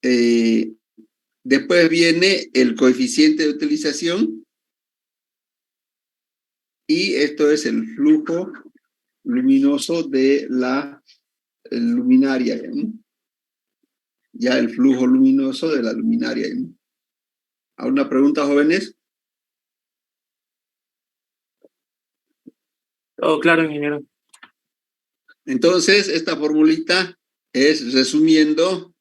Después viene el coeficiente de utilización. Y esto es el flujo luminoso de la luminaria. Ya el flujo luminoso de la luminaria. ¿Alguna pregunta, jóvenes? Todo claro, ingeniero. Entonces, esta formulita es resumiendo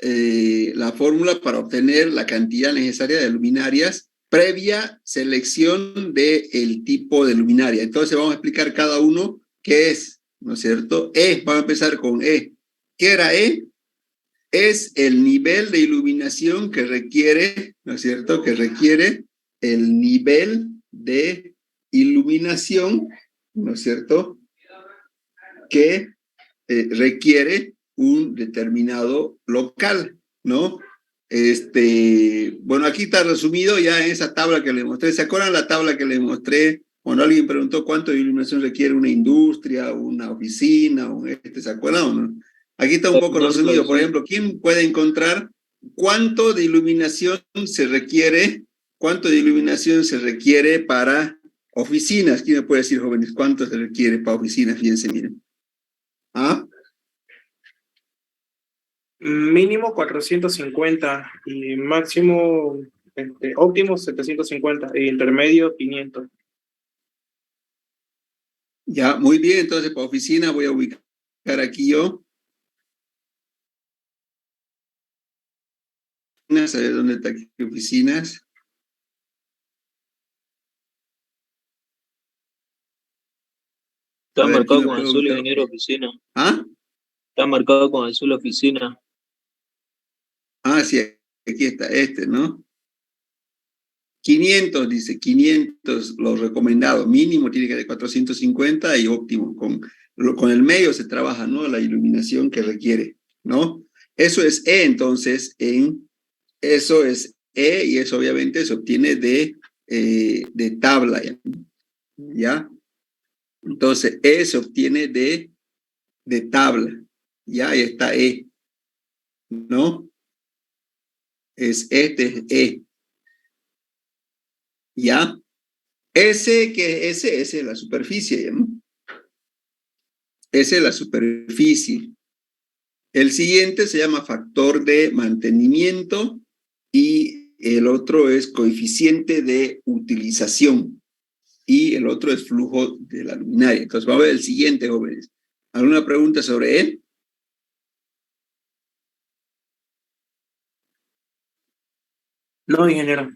la fórmula para obtener la cantidad necesaria de luminarias previa selección del tipo de luminaria. Entonces vamos a explicar cada uno qué es, ¿no es cierto? Vamos a empezar con E. ¿Qué era E? Es el nivel de iluminación que requiere, ¿no es cierto? Que requiere el nivel de iluminación, ¿no es cierto? Que requiere un determinado local, ¿no? Bueno, aquí está resumido ya en esa tabla que les mostré. ¿Se acuerdan la tabla que les mostré cuando alguien preguntó cuánto de iluminación requiere una industria, una oficina, ¿se acuerdan o no? Aquí está un poco resumido. Por ejemplo, ¿quién puede encontrar cuánto de iluminación se requiere para oficinas? ¿Quién me puede decir, jóvenes, cuánto se requiere para oficinas? Fíjense, miren. ¿Ah? Mínimo 450 y máximo, óptimo 750 y intermedio 500. Ya, muy bien. Entonces, para oficina voy a ubicar aquí yo. A ver dónde está aquí oficinas. Está marcado con azul, ingeniero, oficina. ¿Ah? Está marcado con azul, oficina. Ah, sí, aquí está ¿no? 500, dice, 500 los recomendados. Mínimo tiene que ser 450 y óptimo. Con el medio se trabaja, ¿no? La iluminación que requiere, ¿no? Eso es E, entonces, eso es E y eso obviamente se obtiene de tabla, ¿ya? Entonces, E se obtiene de tabla, ¿ya? Ahí está E, ¿no? Es E. ¿Ya? Ese es la superficie, ¿no? Esa es la superficie. El siguiente se llama factor de mantenimiento y el otro es coeficiente de utilización y el otro es flujo de la luminaria. Entonces vamos a ver el siguiente, jóvenes. ¿Alguna pregunta sobre él? No, ingeniero.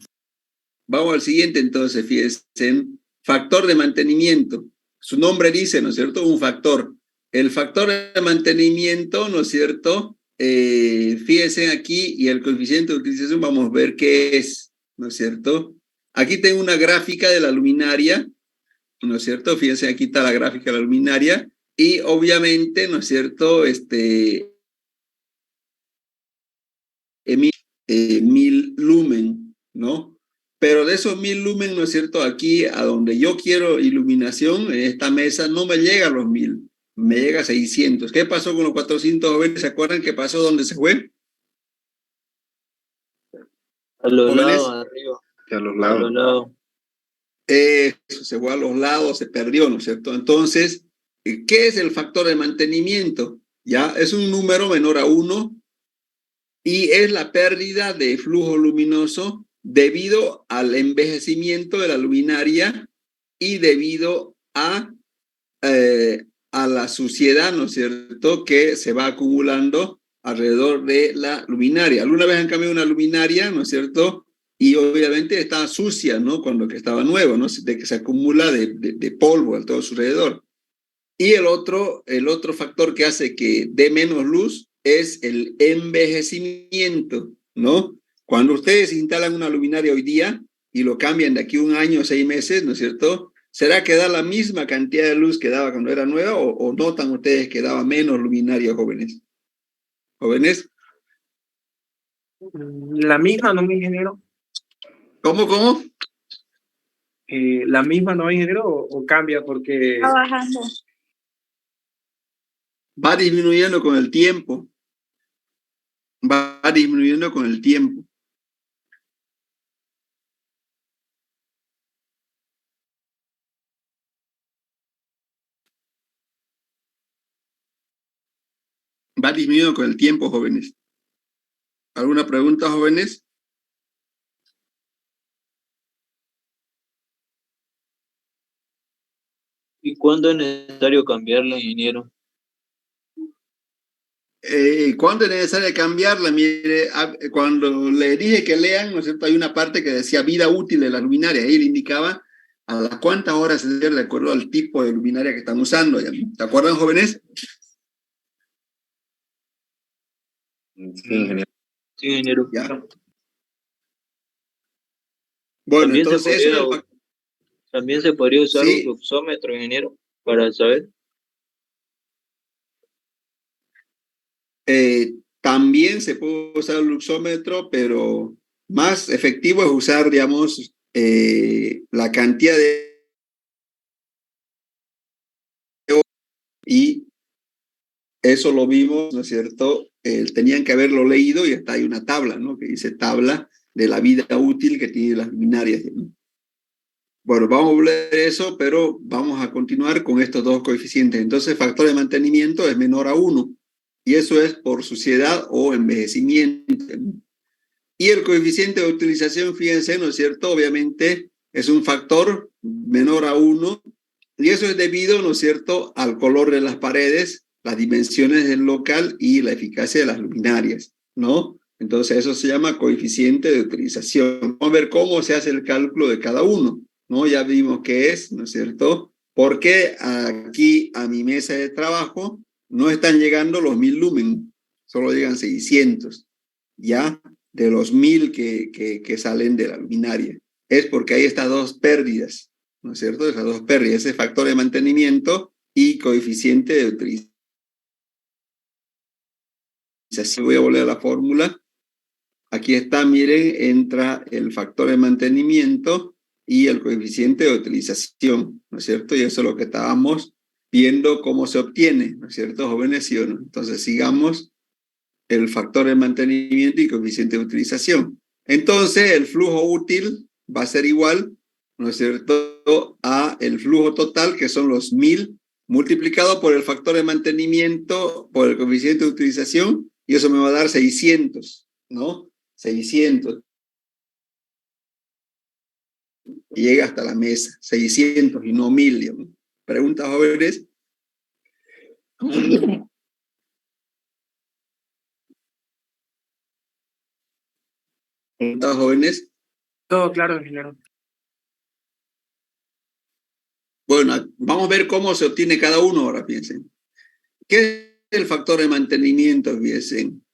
Vamos al siguiente entonces, fíjense, factor de mantenimiento. Su nombre dice, ¿no es cierto? Un factor. El factor de mantenimiento, ¿no es cierto? Fíjense aquí y el coeficiente de utilización, vamos a ver qué es, ¿no es cierto? Aquí tengo una gráfica de la luminaria, ¿no es cierto? Fíjense, aquí está la gráfica de la luminaria y obviamente, ¿no es cierto? 1000 lumen, ¿no? Pero de esos 1000 lumen, ¿no es cierto? Aquí, a donde yo quiero iluminación, en esta mesa, no me llega a los 1000, me llega a 600. ¿Qué pasó con los 400? ¿Se acuerdan qué pasó? ¿Dónde se fue? A los lados, arriba. A los lados. Eso, se fue a los lados, se perdió, ¿no es cierto? Entonces, ¿qué es el factor de mantenimiento? Ya, es un número menor a 1 y es la pérdida de flujo luminoso debido al envejecimiento de la luminaria y debido a la suciedad, ¿no es cierto?, que se va acumulando alrededor de la luminaria. ¿Alguna vez han cambiado una luminaria, no es cierto? Y obviamente estaba sucia, ¿no? Cuando que estaba nuevo, ¿no? De que se acumula de polvo a todo su alrededor. Y el otro factor que hace que dé menos luz es el envejecimiento, ¿no? Cuando ustedes instalan una luminaria hoy día y lo cambian de aquí 1 año o 6 meses, ¿no es cierto? ¿Será que da la misma cantidad de luz que daba cuando era nueva o notan ustedes que daba menos luminaria, jóvenes? ¿Jóvenes? La misma, ¿no, ingeniero? ¿Cómo? ¿La misma, no, ingeniero, o cambia porque... Está bajando. Va disminuyendo con el tiempo. Va disminuyendo con el tiempo. Va disminuyendo con el tiempo, jóvenes. ¿Alguna pregunta, jóvenes? ¿Y cuándo es necesario cambiarla, ingeniero? ¿Cuándo es necesario cambiarla? Mire, cuando le dije que lean, ¿no es cierto? Hay una parte que decía vida útil de la luminaria. Ahí le indicaba a las cuántas horas se debe de acuerdo al tipo de luminaria que están usando. ¿Se acuerdan, jóvenes? Sí, ingeniero. Sí, ingeniero. ¿Ya? Bueno, También entonces eso es el factor. También se podría usar Sí. un luxómetro, ingeniero, para saber. También se puede usar el luxómetro, pero más efectivo es usar, digamos, la cantidad de... Y eso lo vimos, ¿no es cierto? Tenían que haberlo leído y hasta hay una tabla, ¿no? Que dice tabla de la vida útil que tienen las luminarias, ¿no? Bueno, vamos a volver a eso, pero vamos a continuar con estos dos coeficientes. Entonces, el factor de mantenimiento es menor a 1, y eso es por suciedad o envejecimiento. Y el coeficiente de utilización, fíjense, ¿no es cierto? Obviamente es un factor menor a 1, y eso es debido, ¿no es cierto?, al color de las paredes, las dimensiones del local y la eficacia de las luminarias, ¿no? Entonces eso se llama coeficiente de utilización. Vamos a ver cómo se hace el cálculo de cada uno, ¿no? Ya vimos qué es, ¿no es cierto? Porque aquí a mi mesa de trabajo no están llegando los 1000 lumen, solo llegan 600, ¿ya? De los 1000 que salen de la luminaria. Es porque hay estas dos pérdidas, ¿no es cierto? Esas dos pérdidas, ese factor de mantenimiento y coeficiente de utilización. Voy a volver a la fórmula. Aquí está, miren, entra el factor de mantenimiento y el coeficiente de utilización, ¿no es cierto? Y eso es lo que estábamos viendo cómo se obtiene, ¿no es cierto, jóvenes? ¿Sí o no? Entonces sigamos el factor de mantenimiento y coeficiente de utilización. Entonces el flujo útil va a ser igual, ¿no es cierto?, a el flujo total, que son los 1000, multiplicado por el factor de mantenimiento, por el coeficiente de utilización, y eso me va a dar 600, ¿no? 600. Y llega hasta la mesa, 600 y no 1000, digamos. ¿Preguntas, jóvenes? ¿Preguntas, jóvenes? Todo claro, ingeniero. Bueno, vamos a ver cómo se obtiene cada uno ahora, piensen. ¿Qué es el factor de mantenimiento, piensen?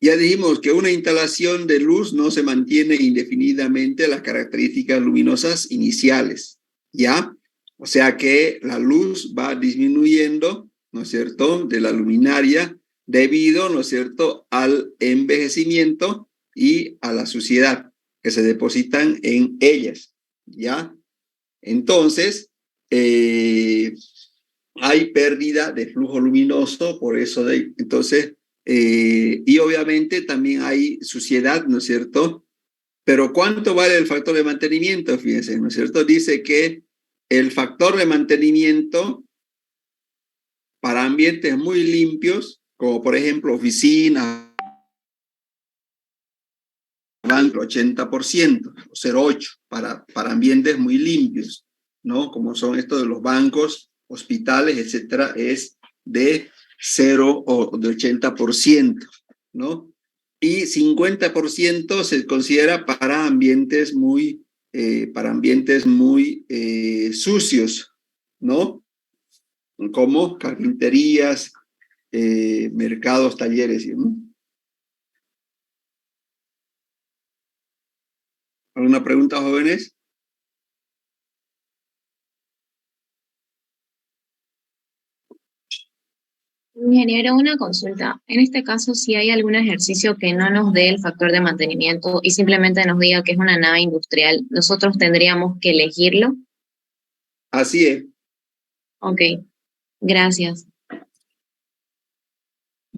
Ya dijimos que una instalación de luz no se mantiene indefinidamente las características luminosas iniciales, ¿ya? O sea que la luz va disminuyendo, ¿no es cierto?, de la luminaria debido, ¿no es cierto?, al envejecimiento y a la suciedad que se depositan en ellas, ¿ya? Entonces, hay pérdida de flujo luminoso, por eso entonces, y obviamente también hay suciedad, ¿no es cierto? Pero ¿cuánto vale el factor de mantenimiento? Fíjense, ¿no es cierto? Dice que el factor de mantenimiento para ambientes muy limpios, como por ejemplo oficinas, banco 80%, o 0,8 para ambientes muy limpios, ¿no? Como son estos de los bancos, hospitales, etcétera, es de 0 o de 80%, ¿no? Y 50% se considera para ambientes muy sucios, ¿no? Como carpinterías, mercados, talleres, ¿no? ¿Alguna pregunta, jóvenes? Ingeniero, una consulta. En este caso, si hay algún ejercicio que no nos dé el factor de mantenimiento y simplemente nos diga que es una nave industrial, ¿nosotros tendríamos que elegirlo? Así es. Ok, gracias.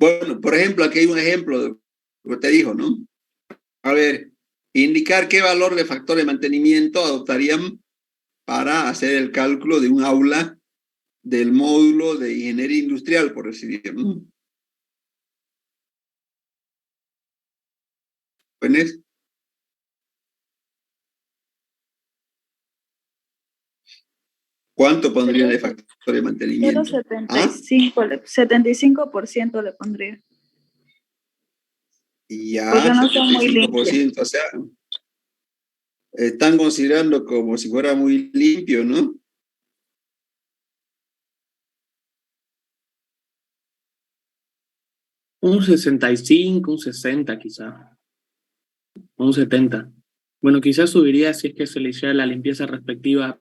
Bueno, por ejemplo, aquí hay un ejemplo de lo que te dijo, ¿no? A ver, indicar qué valor de factor de mantenimiento adoptarían para hacer el cálculo de un aula del módulo de ingeniería industrial, por decir, ¿no? ¿Ves? ¿Cuánto pondrían de factor de mantenimiento? 75% le pondría. Ya, Porque no son muy 75%, o sea, están considerando como si fuera muy limpio, ¿no? Un 65, un 60 quizá, un 70. Bueno, quizás subiría si es que se le hiciera la limpieza respectiva.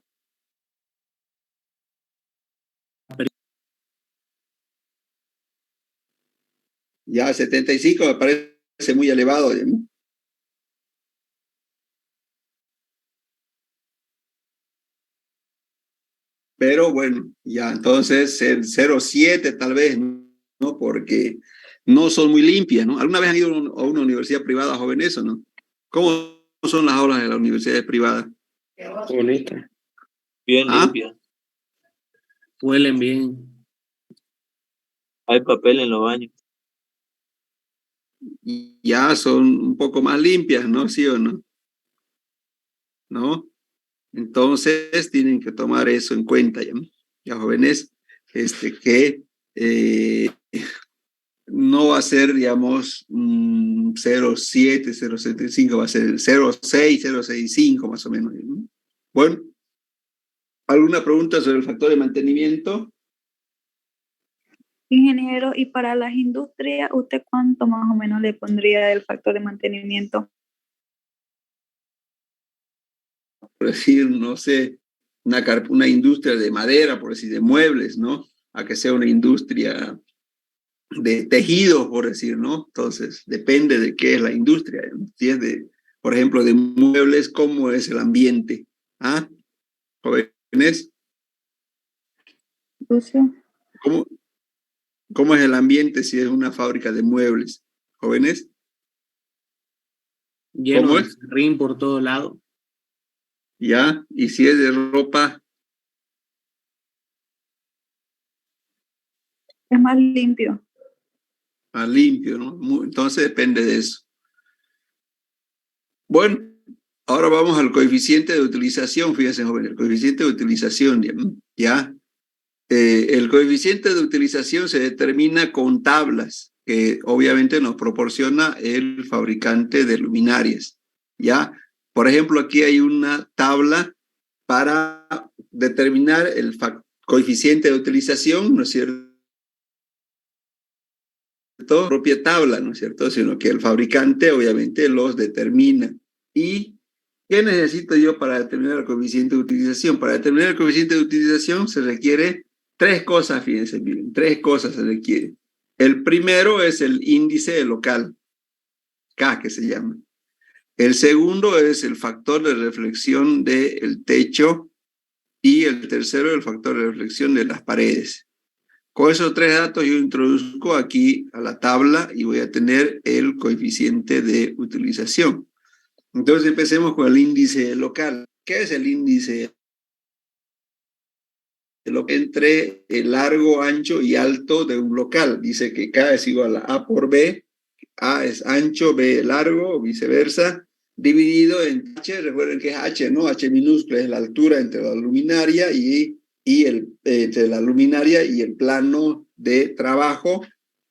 Ya 75 me parece muy elevado, ¿no? Pero bueno, ya entonces el 0,7 tal vez, ¿no? Porque no son muy limpias, ¿no? ¿Alguna vez han ido a una universidad privada, jóvenes, o no? ¿Cómo son las aulas de las universidades privadas? Bonita. Bien limpia. Huelen bien. Hay papel en los baños. Y ya son un poco más limpias, ¿no? ¿Sí o no? ¿No? Entonces tienen que tomar eso en cuenta, ¿ya? Ya jóvenes, que no va a ser, digamos, 0,7, 0,75, va a ser 0,6, 0,65 más o menos, ¿no? Bueno, ¿alguna pregunta sobre el factor de mantenimiento? Ingeniero, y para las industrias, ¿usted cuánto más o menos le pondría del factor de mantenimiento? Por decir, no sé, una industria de madera, por decir, de muebles, ¿no? A que sea una industria de tejidos, por decir, ¿no? Entonces, depende de qué es la industria, ¿no? Si es de, por ejemplo, de muebles, ¿cómo es el ambiente? ¿Ah? ¿Jóvenes? ¿Cómo es el ambiente si es una fábrica de muebles? ¿Jóvenes? Lleno de serrín por todo lado. ¿Ya? ¿Y si es de ropa? Es más limpio. Más limpio, ¿no? Entonces depende de eso. Bueno, ahora vamos al coeficiente de utilización. Fíjense, jóvenes, el coeficiente de utilización, ¿ya? El coeficiente de utilización se determina con tablas que obviamente nos proporciona el fabricante de luminarias, ¿ya? Por ejemplo, aquí hay una tabla para determinar el coeficiente de utilización, ¿no es cierto? Propia tabla, ¿no es cierto? Sino que el fabricante obviamente los determina. ¿Y qué necesito yo para determinar el coeficiente de utilización? Para determinar el coeficiente de utilización se requiere tres cosas, fíjense, miren, tres cosas se requiere. El primero es el índice local, K que se llama. El segundo es el factor de reflexión del techo y el tercero el factor de reflexión de las paredes. Con esos tres datos yo introduzco aquí a la tabla y voy a tener el coeficiente de utilización. Entonces empecemos con el índice local. ¿Qué es el índice? Entre el largo, ancho y alto de un local. Dice que K es igual a A por B, A es ancho, B es largo, o viceversa, dividido en H. Recuerden que es H, ¿no? H minúscula es la altura entre la luminaria entre la luminaria y el plano de trabajo,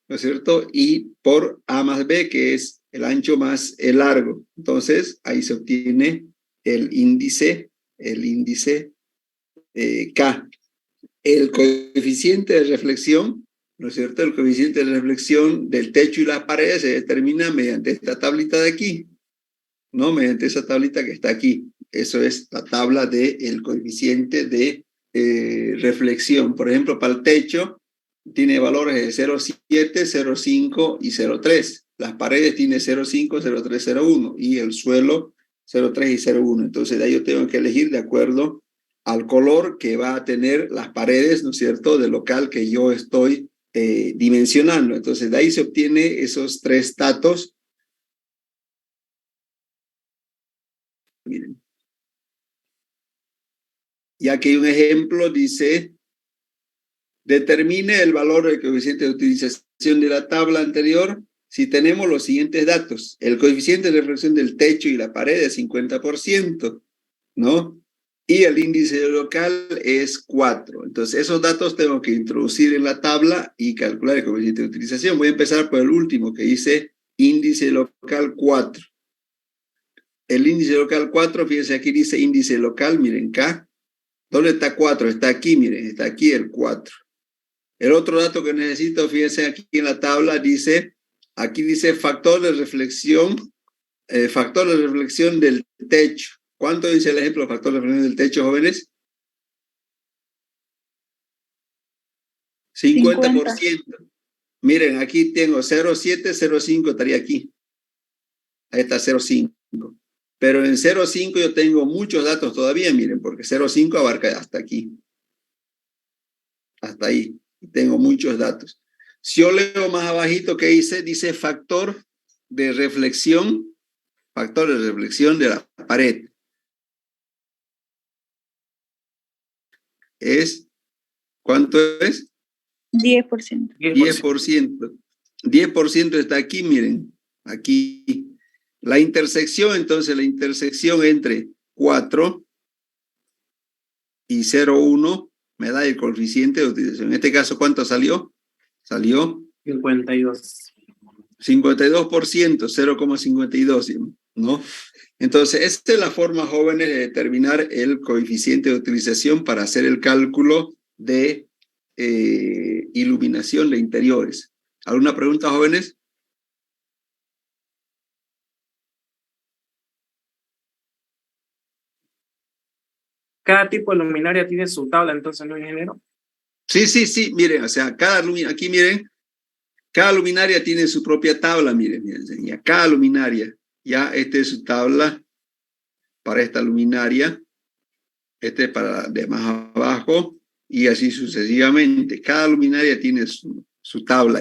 ¿no es cierto? Y por A más B, que es el ancho más el largo. Entonces, ahí se obtiene el índice K. El coeficiente de reflexión, ¿no es cierto? El coeficiente de reflexión del techo y las paredes se determina mediante esta tablita de aquí, ¿no? Mediante esa tablita que está aquí. Eso es la tabla del coeficiente de reflexión. Por ejemplo, para el techo tiene valores de 0,7, 0,5 y 0,3. Las paredes tienen 0,5, 0,3, 0,1 y el suelo 0,3 y 0,1. Entonces de ahí yo tengo que elegir de acuerdo al color que va a tener las paredes, ¿no es cierto?, del local que yo estoy dimensionando. Entonces, de ahí se obtiene esos 3 datos. Miren. Y aquí hay un ejemplo, dice, determine el valor del coeficiente de utilización de la tabla anterior si tenemos los siguientes datos. El coeficiente de reflexión del techo y la pared es 50%, ¿no? Y el índice local es 4. Entonces, esos datos tengo que introducir en la tabla y calcular el coeficiente de utilización. Voy a empezar por el último, que dice índice local 4. El índice local 4, fíjense, aquí dice índice local, miren acá. ¿Dónde está 4? Está aquí, miren, está aquí el 4. El otro dato que necesito, fíjense aquí en la tabla, dice, aquí dice factor de reflexión del techo. ¿Cuánto dice el ejemplo de factor de reflexión del techo, jóvenes? 50%. Miren, aquí tengo 0,7, 0,5 estaría aquí. Ahí está 0,5. Pero en 0,5 yo tengo muchos datos todavía, miren, porque 0,5 abarca hasta aquí. Hasta ahí. Tengo muchos datos. Si yo leo más abajito, ¿qué dice? Dice factor de reflexión de la pared. ¿Cuánto es? 10%. 10%. 10% está aquí, miren. Aquí. La intersección, entonces, la intersección entre 4 y 0,1 me da el coeficiente de utilización. En este caso, ¿cuánto salió? Salió 52. 52%, 0,52, ¿no? Entonces, esta es la forma, jóvenes, de determinar el coeficiente de utilización para hacer el cálculo de iluminación de interiores. ¿Alguna pregunta, jóvenes? Cada tipo de luminaria tiene su tabla, entonces, ¿no, ingeniero? Sí, miren, o sea, aquí miren, cada luminaria tiene su propia tabla, miren, ya cada luminaria, ya esta es su tabla para esta luminaria, este para de más abajo, y así sucesivamente. Cada luminaria tiene su tabla.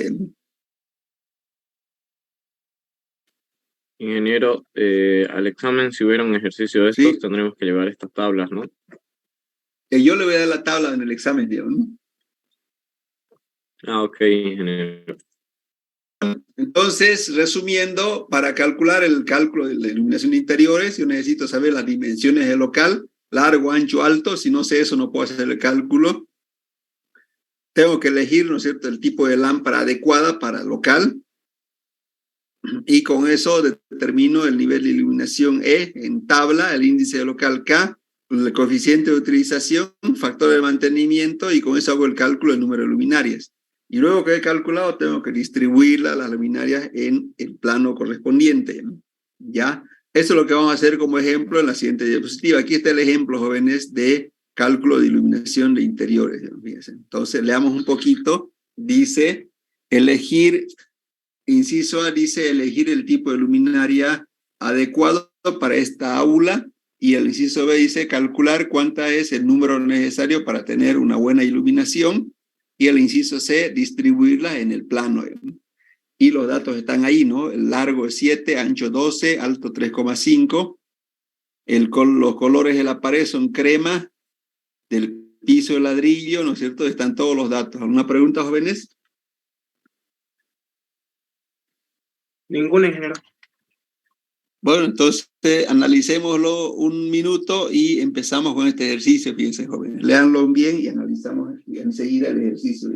Ingeniero, al examen, si hubiera un ejercicio de estos, tendremos que llevar estas tablas, ¿no? Yo le voy a dar la tabla en el examen, ¿no? Ah, ok, ingeniero. Entonces, resumiendo, para calcular el cálculo de la iluminación de interiores, yo necesito saber las dimensiones del local, largo, ancho, alto. Si no sé eso, no puedo hacer el cálculo. Tengo que elegir, ¿no es cierto?, el tipo de lámpara adecuada para el local. Y con eso determino el nivel de iluminación E en tabla, el índice de local K, el coeficiente de utilización, factor de mantenimiento, y con eso hago el cálculo del número de luminarias. Y luego que he calculado, tengo que distribuirlas, las luminarias, en el plano correspondiente, ¿no? ¿Ya? Eso es lo que vamos a hacer como ejemplo en la siguiente diapositiva. Aquí está el ejemplo, jóvenes, de cálculo de iluminación de interiores, ¿no? Fíjense. Entonces, leamos un poquito. Dice, elegir... Inciso A dice elegir el tipo de luminaria adecuado para esta aula, y el inciso B dice calcular cuánta es el número necesario para tener una buena iluminación, y el inciso C distribuirla en el plano. Y los datos están ahí, ¿no? El largo es 7, ancho 12, alto 3,5. Los colores de la pared son crema, del piso de ladrillo, ¿no es cierto? Están todos los datos. ¿Alguna pregunta, jóvenes? Ningún ingeniero. Bueno, entonces analicémoslo un minuto y empezamos con este ejercicio, fíjense, jóvenes. Léanlo bien y analizamos enseguida el ejercicio.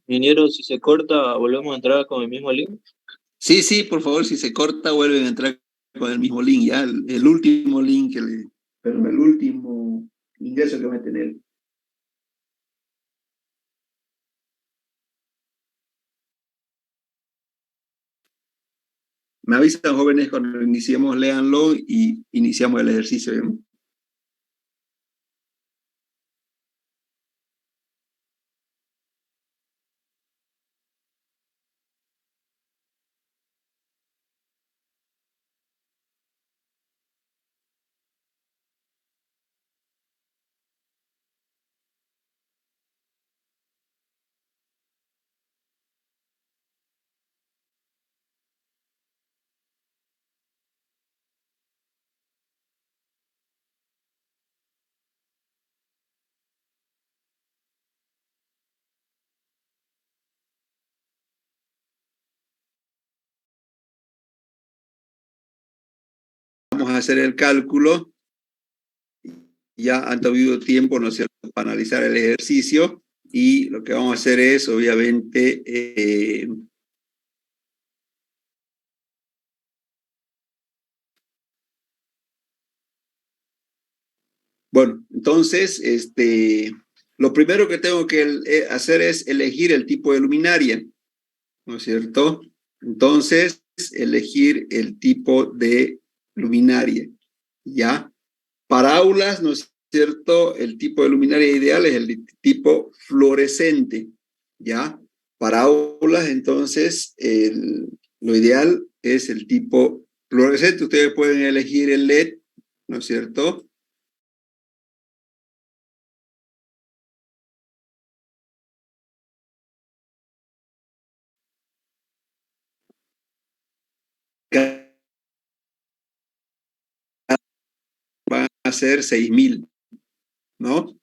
Ingeniero, si se corta, ¿volvemos a entrar con el mismo link? Sí, por favor, si se corta, vuelven a entrar con el mismo link, ya, el último link, el último ingreso que va a tener. Me avisan, jóvenes, cuando iniciemos, léanlo y iniciamos el ejercicio, ¿bien? hacer el cálculo. Ya han tenido tiempo, ¿no es cierto?, para analizar el ejercicio, y lo que vamos a hacer es, obviamente, bueno, entonces, lo primero que tengo que hacer es elegir el tipo de luminaria, ¿no es cierto? Entonces, elegir el tipo de luminaria, ¿ya? Para aulas, ¿no es cierto?, el tipo de luminaria ideal es el tipo fluorescente, ¿ya? Para aulas, entonces, lo ideal es el tipo fluorescente. Ustedes pueden elegir el LED, ¿no es cierto?, van a ser 6.000, ¿no?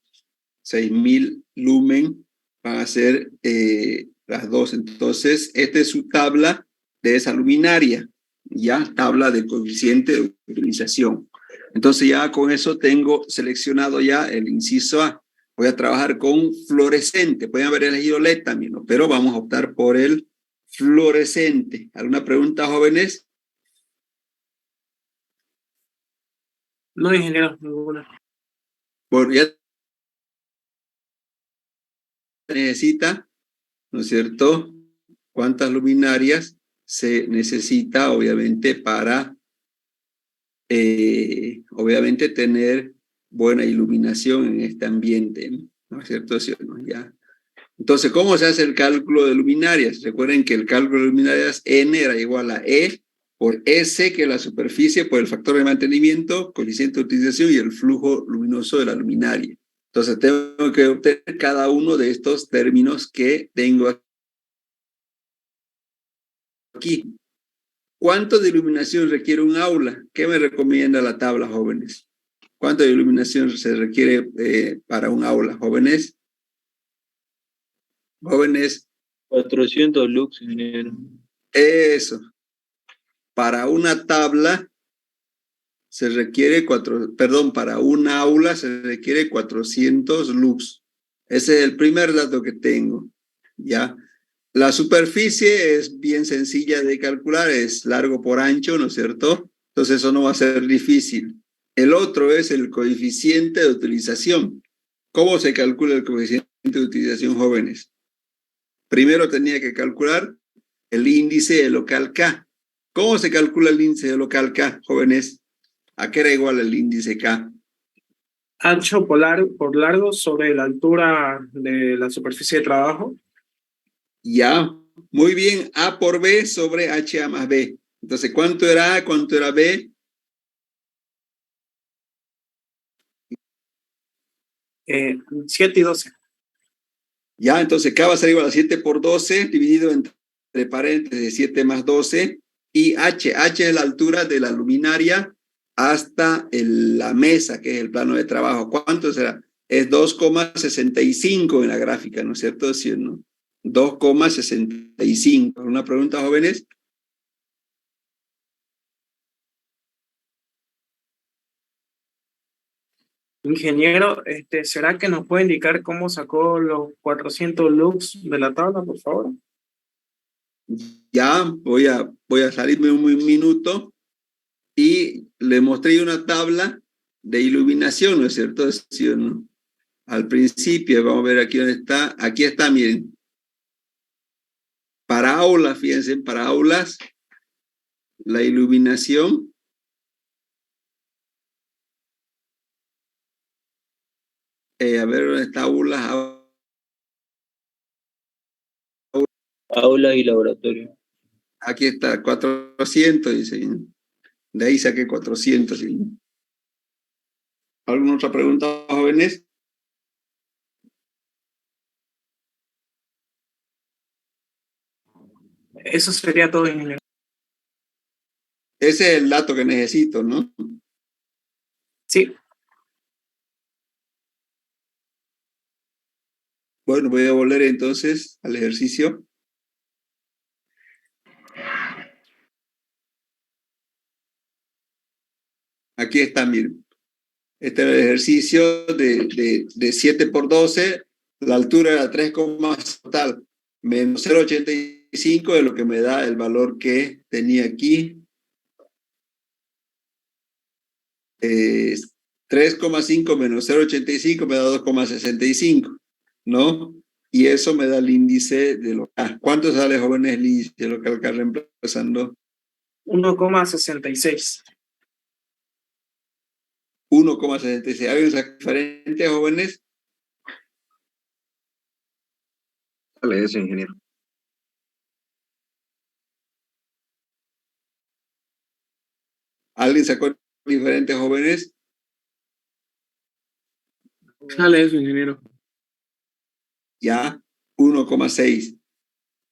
6.000 lumen van a ser las dos. Entonces, esta es su tabla de esa luminaria, ya, tabla de coeficiente de utilización. Entonces, ya con eso tengo seleccionado ya el inciso A. Voy a trabajar con fluorescente. Pueden haber elegido LED también, ¿no? Pero vamos a optar por el fluorescente. ¿Alguna pregunta, jóvenes? No, ingeniero, ninguna. Bueno, ya necesita, ¿no es cierto?, cuántas luminarias se necesita, obviamente, para, obviamente, tener buena iluminación en este ambiente, ¿no es cierto? ¿Sí o no? Ya. Entonces, ¿cómo se hace el cálculo de luminarias? Recuerden que el cálculo de luminarias N era igual a E por S, que es la superficie, por el factor de mantenimiento, coeficiente de utilización y el flujo luminoso de la luminaria. Entonces, tengo que obtener cada uno de estos términos que tengo aquí. ¿Cuánto de iluminación requiere un aula? ¿Qué me recomienda la tabla, jóvenes? ¿Cuánto de iluminación se requiere para un aula, jóvenes? Jóvenes. 400 lux, ingeniero. Eso. Para una tabla se requiere para una aula se requiere 400 lux. Ese es el primer dato que tengo, ¿ya? La superficie es bien sencilla de calcular, es largo por ancho, ¿no es cierto? Entonces eso no va a ser difícil. El otro es el coeficiente de utilización. ¿Cómo se calcula el coeficiente de utilización, jóvenes? Primero tenía que calcular el índice de local K. ¿Cómo se calcula el índice de local K, jóvenes? ¿A qué era igual el índice K? Ancho por largo sobre la altura de la superficie de trabajo. Ya, muy bien, A por B sobre HA más B. Entonces, ¿cuánto era A? ¿Cuánto era B? 7 y 12. Ya, entonces K va a ser igual a 7 por 12, dividido entre paréntesis 7 más 12. Y H es la altura de la luminaria hasta la mesa, que es el plano de trabajo. ¿Cuánto será? Es 2,65 en la gráfica, ¿no es cierto? ¿Sí o no? 2,65. ¿Una pregunta, jóvenes? Ingeniero, ¿será que nos puede indicar cómo sacó los 400 lux de la tabla, por favor? Ya, voy a salirme un minuto y le mostré una tabla de iluminación, ¿no es cierto? ¿Sí o no? Al principio, vamos a ver aquí dónde está. Aquí está, miren. Para aulas, fíjense, para aulas, la iluminación. A ver dónde está aulas. Aula y laboratorio. Aquí está, 400, dice. De ahí saqué 400. ¿Sí? ¿Alguna otra pregunta, jóvenes? Eso sería todo, ingeniero. Ese es el dato que necesito, ¿no? Sí. Bueno, voy a volver entonces al ejercicio. Aquí está, miren. Este era el ejercicio de 7 por 12. La altura era 3, total, menos 0,85 de lo que me da el valor que tenía aquí. 3,5 menos 0,85 me da 2,65, ¿no? Y eso me da el índice de lo... ¿Cuánto sale, jóvenes, el índice de local acá reemplazando? 1,66. 1,66. ¿Hay un diferente, jóvenes? Sale eso, ingeniero. ¿Alguien sacó diferentes, jóvenes? Sale eso, ingeniero. Ya, 1,6.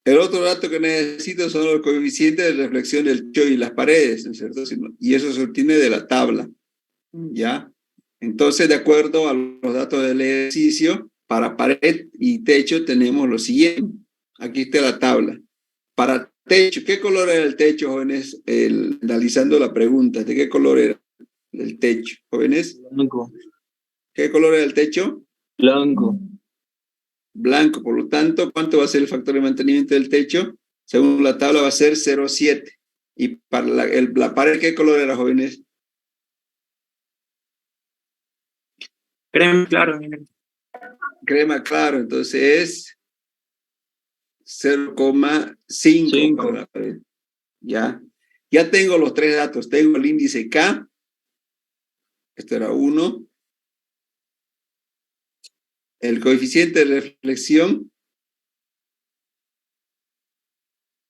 El otro dato que necesito son los coeficientes de reflexión del techo y las paredes, ¿no es cierto? Y eso se obtiene de la tabla, ¿ya? Entonces, de acuerdo a los datos del ejercicio, para pared y techo tenemos lo siguiente. Aquí está la tabla. Para techo, ¿qué color era el techo, jóvenes? Analizando la pregunta, ¿de qué color era el techo, jóvenes? Blanco. ¿Qué color era el techo? Blanco. Blanco, por lo tanto, ¿cuánto va a ser el factor de mantenimiento del techo? Según la tabla va a ser 0,7. ¿Y para la pared qué color era, jóvenes? Crema, claro, ingeniero. Crema, claro, entonces es 0,5 para la pared. Ya tengo los tres datos. Tengo el índice K, esto era 1, el coeficiente de reflexión,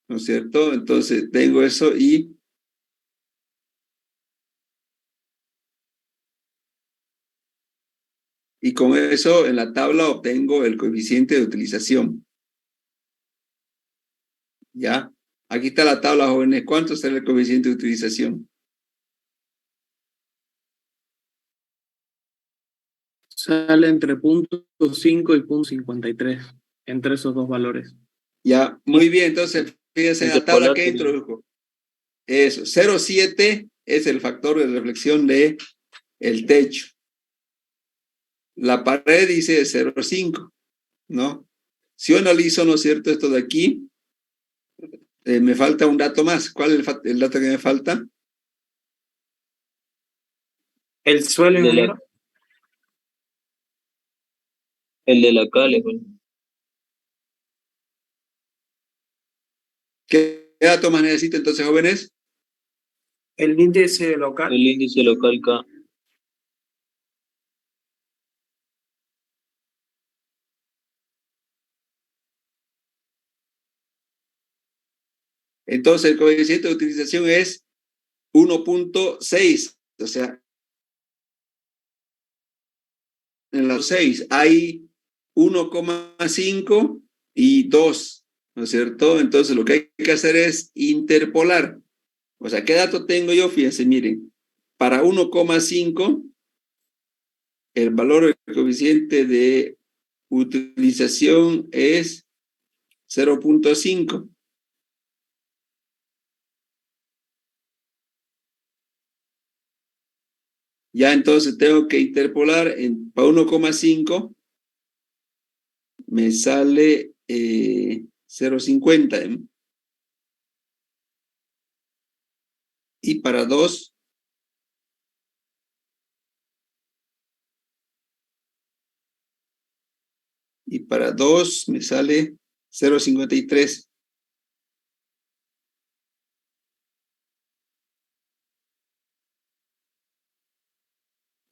¿no es cierto? Entonces tengo eso y con eso en la tabla obtengo el coeficiente de utilización. ¿Ya? Aquí está la tabla, jóvenes. ¿Cuánto será el coeficiente de utilización? Sale entre 0,5 y 0,53, entre esos dos valores. Ya, muy bien. Entonces, fíjense en la tabla que introdujo. Eso, 0,7 es el factor de reflexión de el techo. La pared dice 0,5, ¿no? Si yo analizo, ¿no es cierto?, esto de aquí, me falta un dato más. ¿Cuál es el dato que me falta? El suelo, ingeniero. El de la cale, pues. ¿Qué dato más necesito entonces, jóvenes? El índice local. El índice local K. Entonces, el coeficiente de utilización es 1,6. O sea, en los 6 hay 1,5 y 2, ¿no es cierto? Entonces, lo que hay que hacer es interpolar. O sea, ¿qué dato tengo yo? Fíjense, miren, para 1,5, el valor del coeficiente de utilización es 0,5. Ya entonces tengo que interpolar para 1,5 me sale 0,50. Y para 2 me sale 0,53.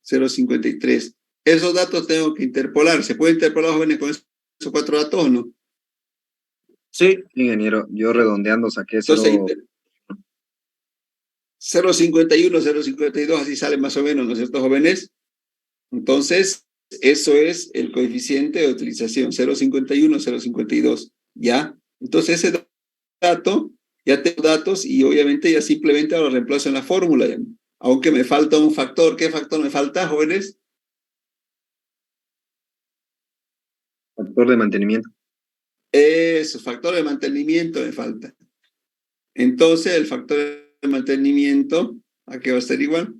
$0,53. Esos datos tengo que interpolar. ¿Se puede interpolar, jóvenes, con esos 4 datos o no? Sí. Ingeniero, yo redondeando saqué 0,51, 0,52, así sale más o menos, ¿no es cierto, jóvenes? Entonces, eso es el coeficiente de utilización, 0,51, 0,52, ¿ya? Entonces, ese dato, ya tengo datos y obviamente ya simplemente lo reemplazo en la fórmula, ¿ya? Aunque me falta un factor. ¿Qué factor me falta, jóvenes? factor de mantenimiento. Eso, factor de mantenimiento me falta. Entonces, el factor de mantenimiento, ¿a qué va a ser igual?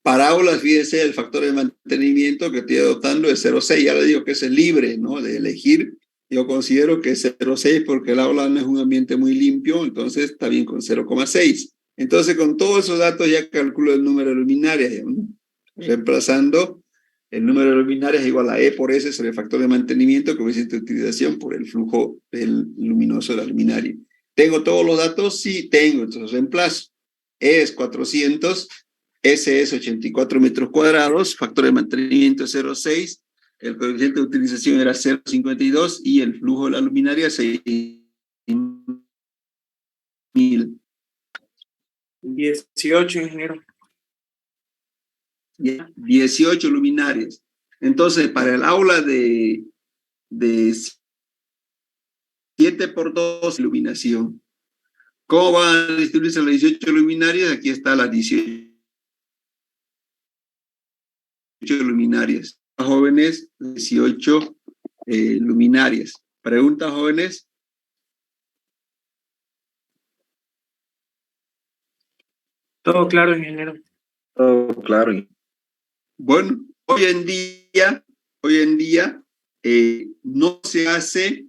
Para aulas, fíjense, el factor de mantenimiento que estoy adoptando es 0,6. Ya le digo que es libre, ¿no? De elegir. Yo considero que es 0,6 porque el aula no es un ambiente muy limpio, entonces está bien con 0,6. Entonces, con todos esos datos ya calculo el número de luminarias, ¿no? Reemplazando el número de luminarias igual a E por S sobre el factor de mantenimiento, coeficiente de utilización por el flujo del luminoso de la luminaria. ¿Tengo todos los datos? Sí, tengo. Entonces reemplazo. E es 400, S es 84 metros cuadrados, factor de mantenimiento es 0,6, el coeficiente de utilización era 0,52 y el flujo de la luminaria 6.000. 18, ingeniero. 18 luminarias. Entonces, para el aula de 7x2 iluminación, ¿cómo van a distribuirse las 18 luminarias? Aquí está las 18 luminarias. Jóvenes, 18 luminarias. ¿Preguntas, jóvenes? Todo claro, ingeniero. Todo claro. Bueno, hoy en día no se hace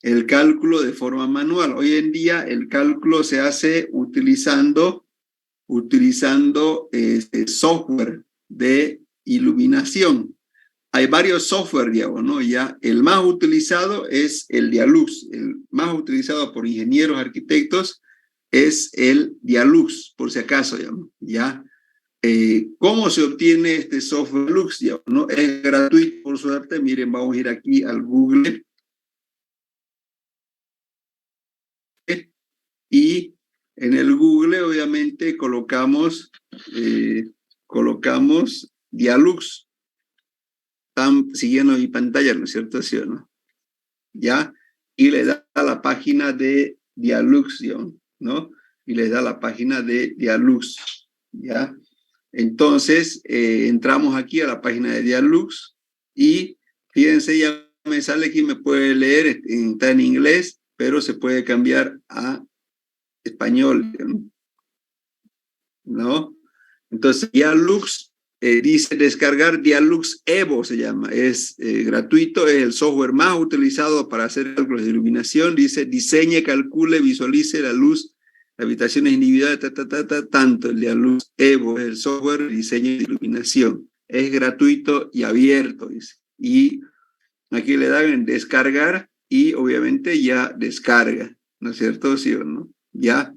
el cálculo de forma manual. Hoy en día el cálculo se hace utilizando software de iluminación. Hay varios software, digamos, ¿no? Ya el más utilizado es el Dialux. El más utilizado por ingenieros, arquitectos, es el Dialux, por si acaso, digamos, ¿ya? ¿Cómo se obtiene este software Lux? ¿No? Es gratuito, por suerte. Miren, vamos a ir aquí al Google. Y en el Google, obviamente, colocamos Dialux. Están siguiendo mi pantalla, ¿no es cierto? ¿Sí o no? ¿Ya? Y le da a la página de Dialux, ¿no? Y les da la página de Dialux, ¿ya? Entonces, entramos aquí a la página de Dialux y fíjense, ya me sale aquí, me puede leer, está en inglés, pero se puede cambiar a español, ¿no? Entonces, Dialux dice descargar Dialux Evo, se llama, es gratuito, es el software más utilizado para hacer cálculos de iluminación. Dice diseñe, calcule, visualice la luz, habitaciones individuales, tanto. El Dialux Evo es el software de diseño de iluminación. Es gratuito y abierto, dice. Y aquí le dan en descargar y obviamente ya descarga, ¿no es cierto? ¿Sí o no? Ya.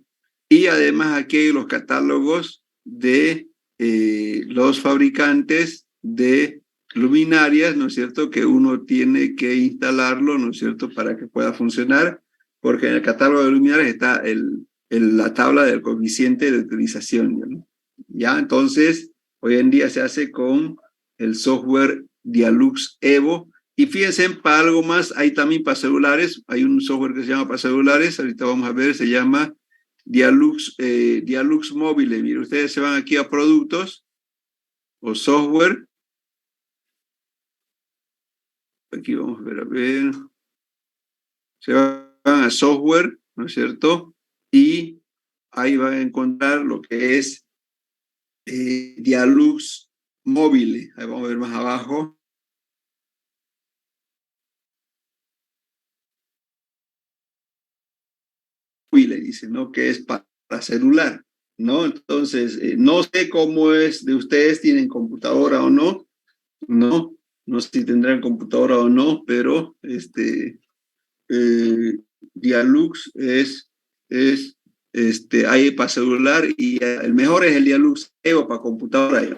Y además aquí hay los catálogos de los fabricantes de luminarias, ¿no es cierto? Que uno tiene que instalarlo, ¿no es cierto? Para que pueda funcionar, porque en el catálogo de luminarias está la tabla del coeficiente de utilización, ¿no? Ya, entonces, hoy en día se hace con el software Dialux Evo. Y fíjense, para algo más, hay también para celulares, hay un software que se llama para celulares, ahorita vamos a ver, se llama Dialux Móvil. Mire, ustedes se van aquí a productos o software. Aquí vamos a ver. Se van a software, ¿no es cierto? Y ahí van a encontrar lo que es Dialux Móvil. Ahí vamos a ver más abajo. Le dice, ¿no? Que es para celular, ¿no? Entonces, no sé cómo es de ustedes, tienen computadora o no, no sé si tendrán computadora o no, pero Dialux hay para celular y el mejor es el Dialux Evo para computadora.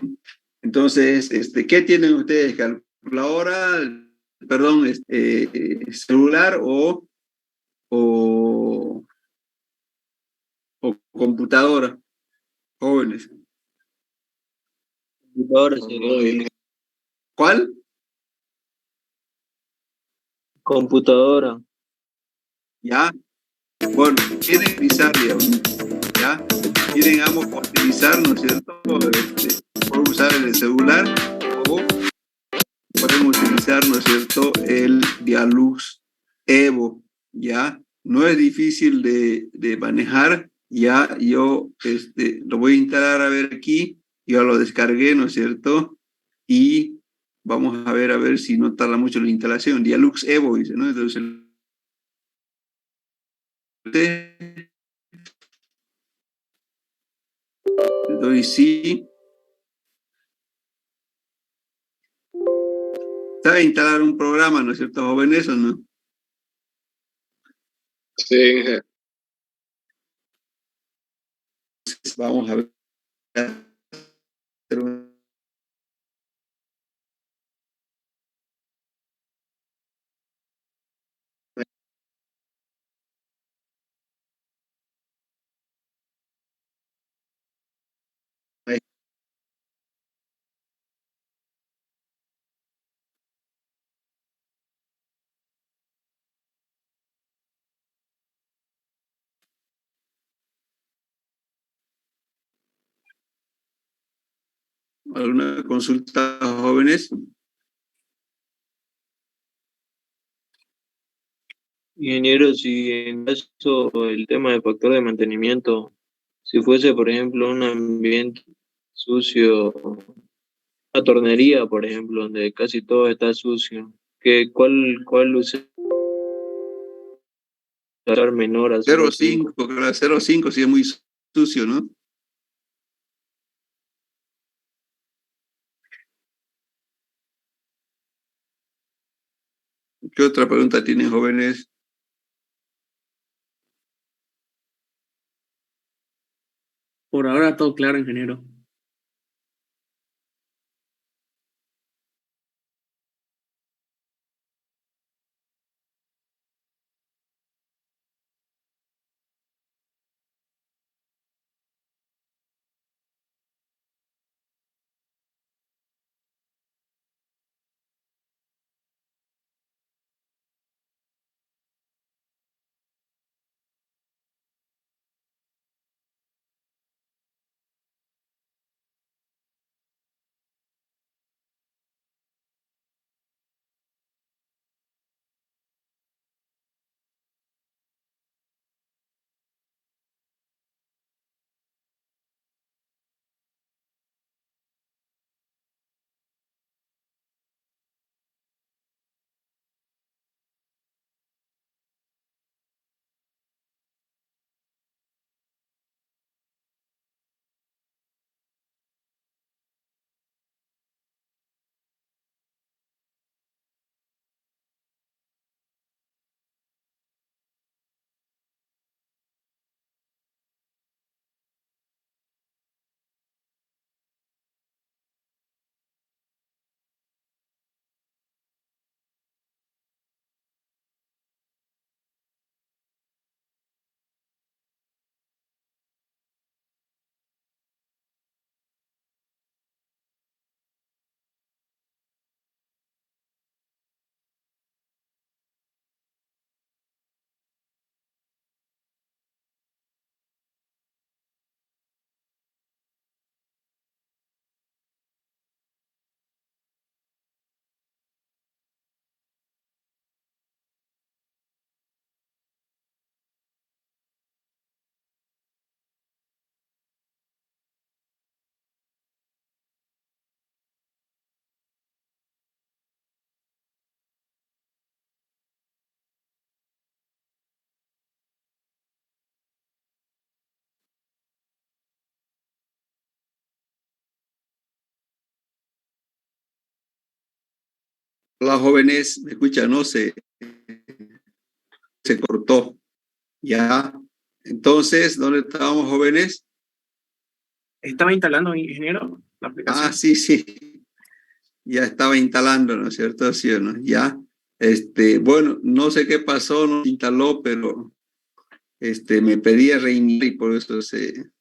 Entonces, ¿qué tienen ustedes? ¿Calculadora, perdón, celular o computadora, jóvenes? Computadora sería bien. ¿Cuál? Computadora. Ya. Bueno, quieren utilizar, ya. Quieren ambos utilizar, ¿no es cierto? Pueden usar el celular o pueden utilizar, ¿no es cierto? El Dialux Evo, ya. No es difícil de manejar. Ya, yo lo voy a instalar a ver aquí. Yo lo descargué, ¿no es cierto? Y vamos a ver si no tarda mucho la instalación. Dialux Evo, dice, ¿no? Entonces, doy sí. ¿Sabe instalar un programa, no es cierto, jóvenes, o no? Sí, Vamos a ver. ¿Alguna consulta, jóvenes? Ingeniero, si en caso el tema de factor de mantenimiento, si fuese, por ejemplo, un ambiente sucio, una tornería, por ejemplo, donde casi todo está sucio, ¿cuál usar menor a 0,5? 0,5, claro, 0,5 sí es muy sucio, ¿no? ¿Qué otra pregunta tienen, jóvenes? Por ahora todo claro, ingeniero. Hola, jóvenes, ¿me escuchan? No se cortó. Ya. Entonces, ¿dónde estábamos, jóvenes? ¿Estaba instalando, ingeniero, la Ah, aplicación? sí. Ya estaba instalando, ¿no es cierto? ¿Sí o no? Ya. Bueno, no sé qué pasó, no se instaló, pero me pedía reiniciar y por eso se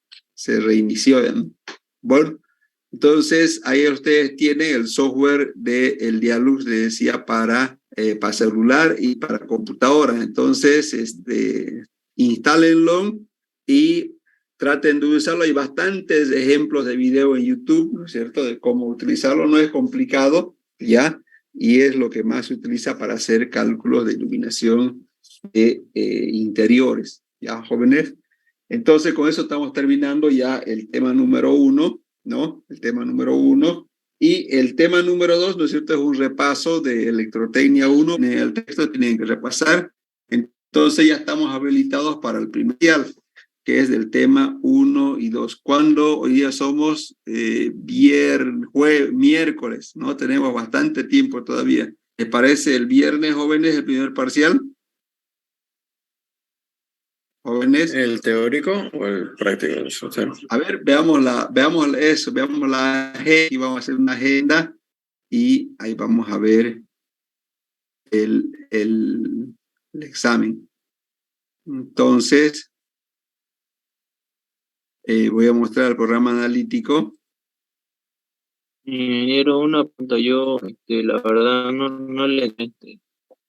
reinició. ¿no? Bueno, entonces ahí ustedes tienen el software del Dialux, les decía, para celular y para computadora. Entonces, instálenlo y traten de usarlo. Hay bastantes ejemplos de video en YouTube, ¿no es cierto?, de cómo utilizarlo. No es complicado, ¿ya? Y es lo que más se utiliza para hacer cálculos de iluminación de interiores, ¿ya, jóvenes? Entonces, con eso estamos terminando ya el tema número 1, ¿no? El tema número 1. Y el tema número 2, ¿no es cierto?, es un repaso de Electrotecnia 1. En el texto tienen que repasar. Entonces ya estamos habilitados para el primer parcial, que es del tema 1 y 2. ¿Cuándo? Hoy día somos miércoles, ¿no? Tenemos bastante tiempo todavía. ¿Les parece el viernes, jóvenes, el primer parcial? Jóvenes. ¿El teórico o el práctico? A ver, veamos la agenda, y vamos a hacer una agenda y ahí vamos a ver el examen. Entonces, voy a mostrar el programa analítico. Ingeniero, una pregunta. Yo, la verdad, no le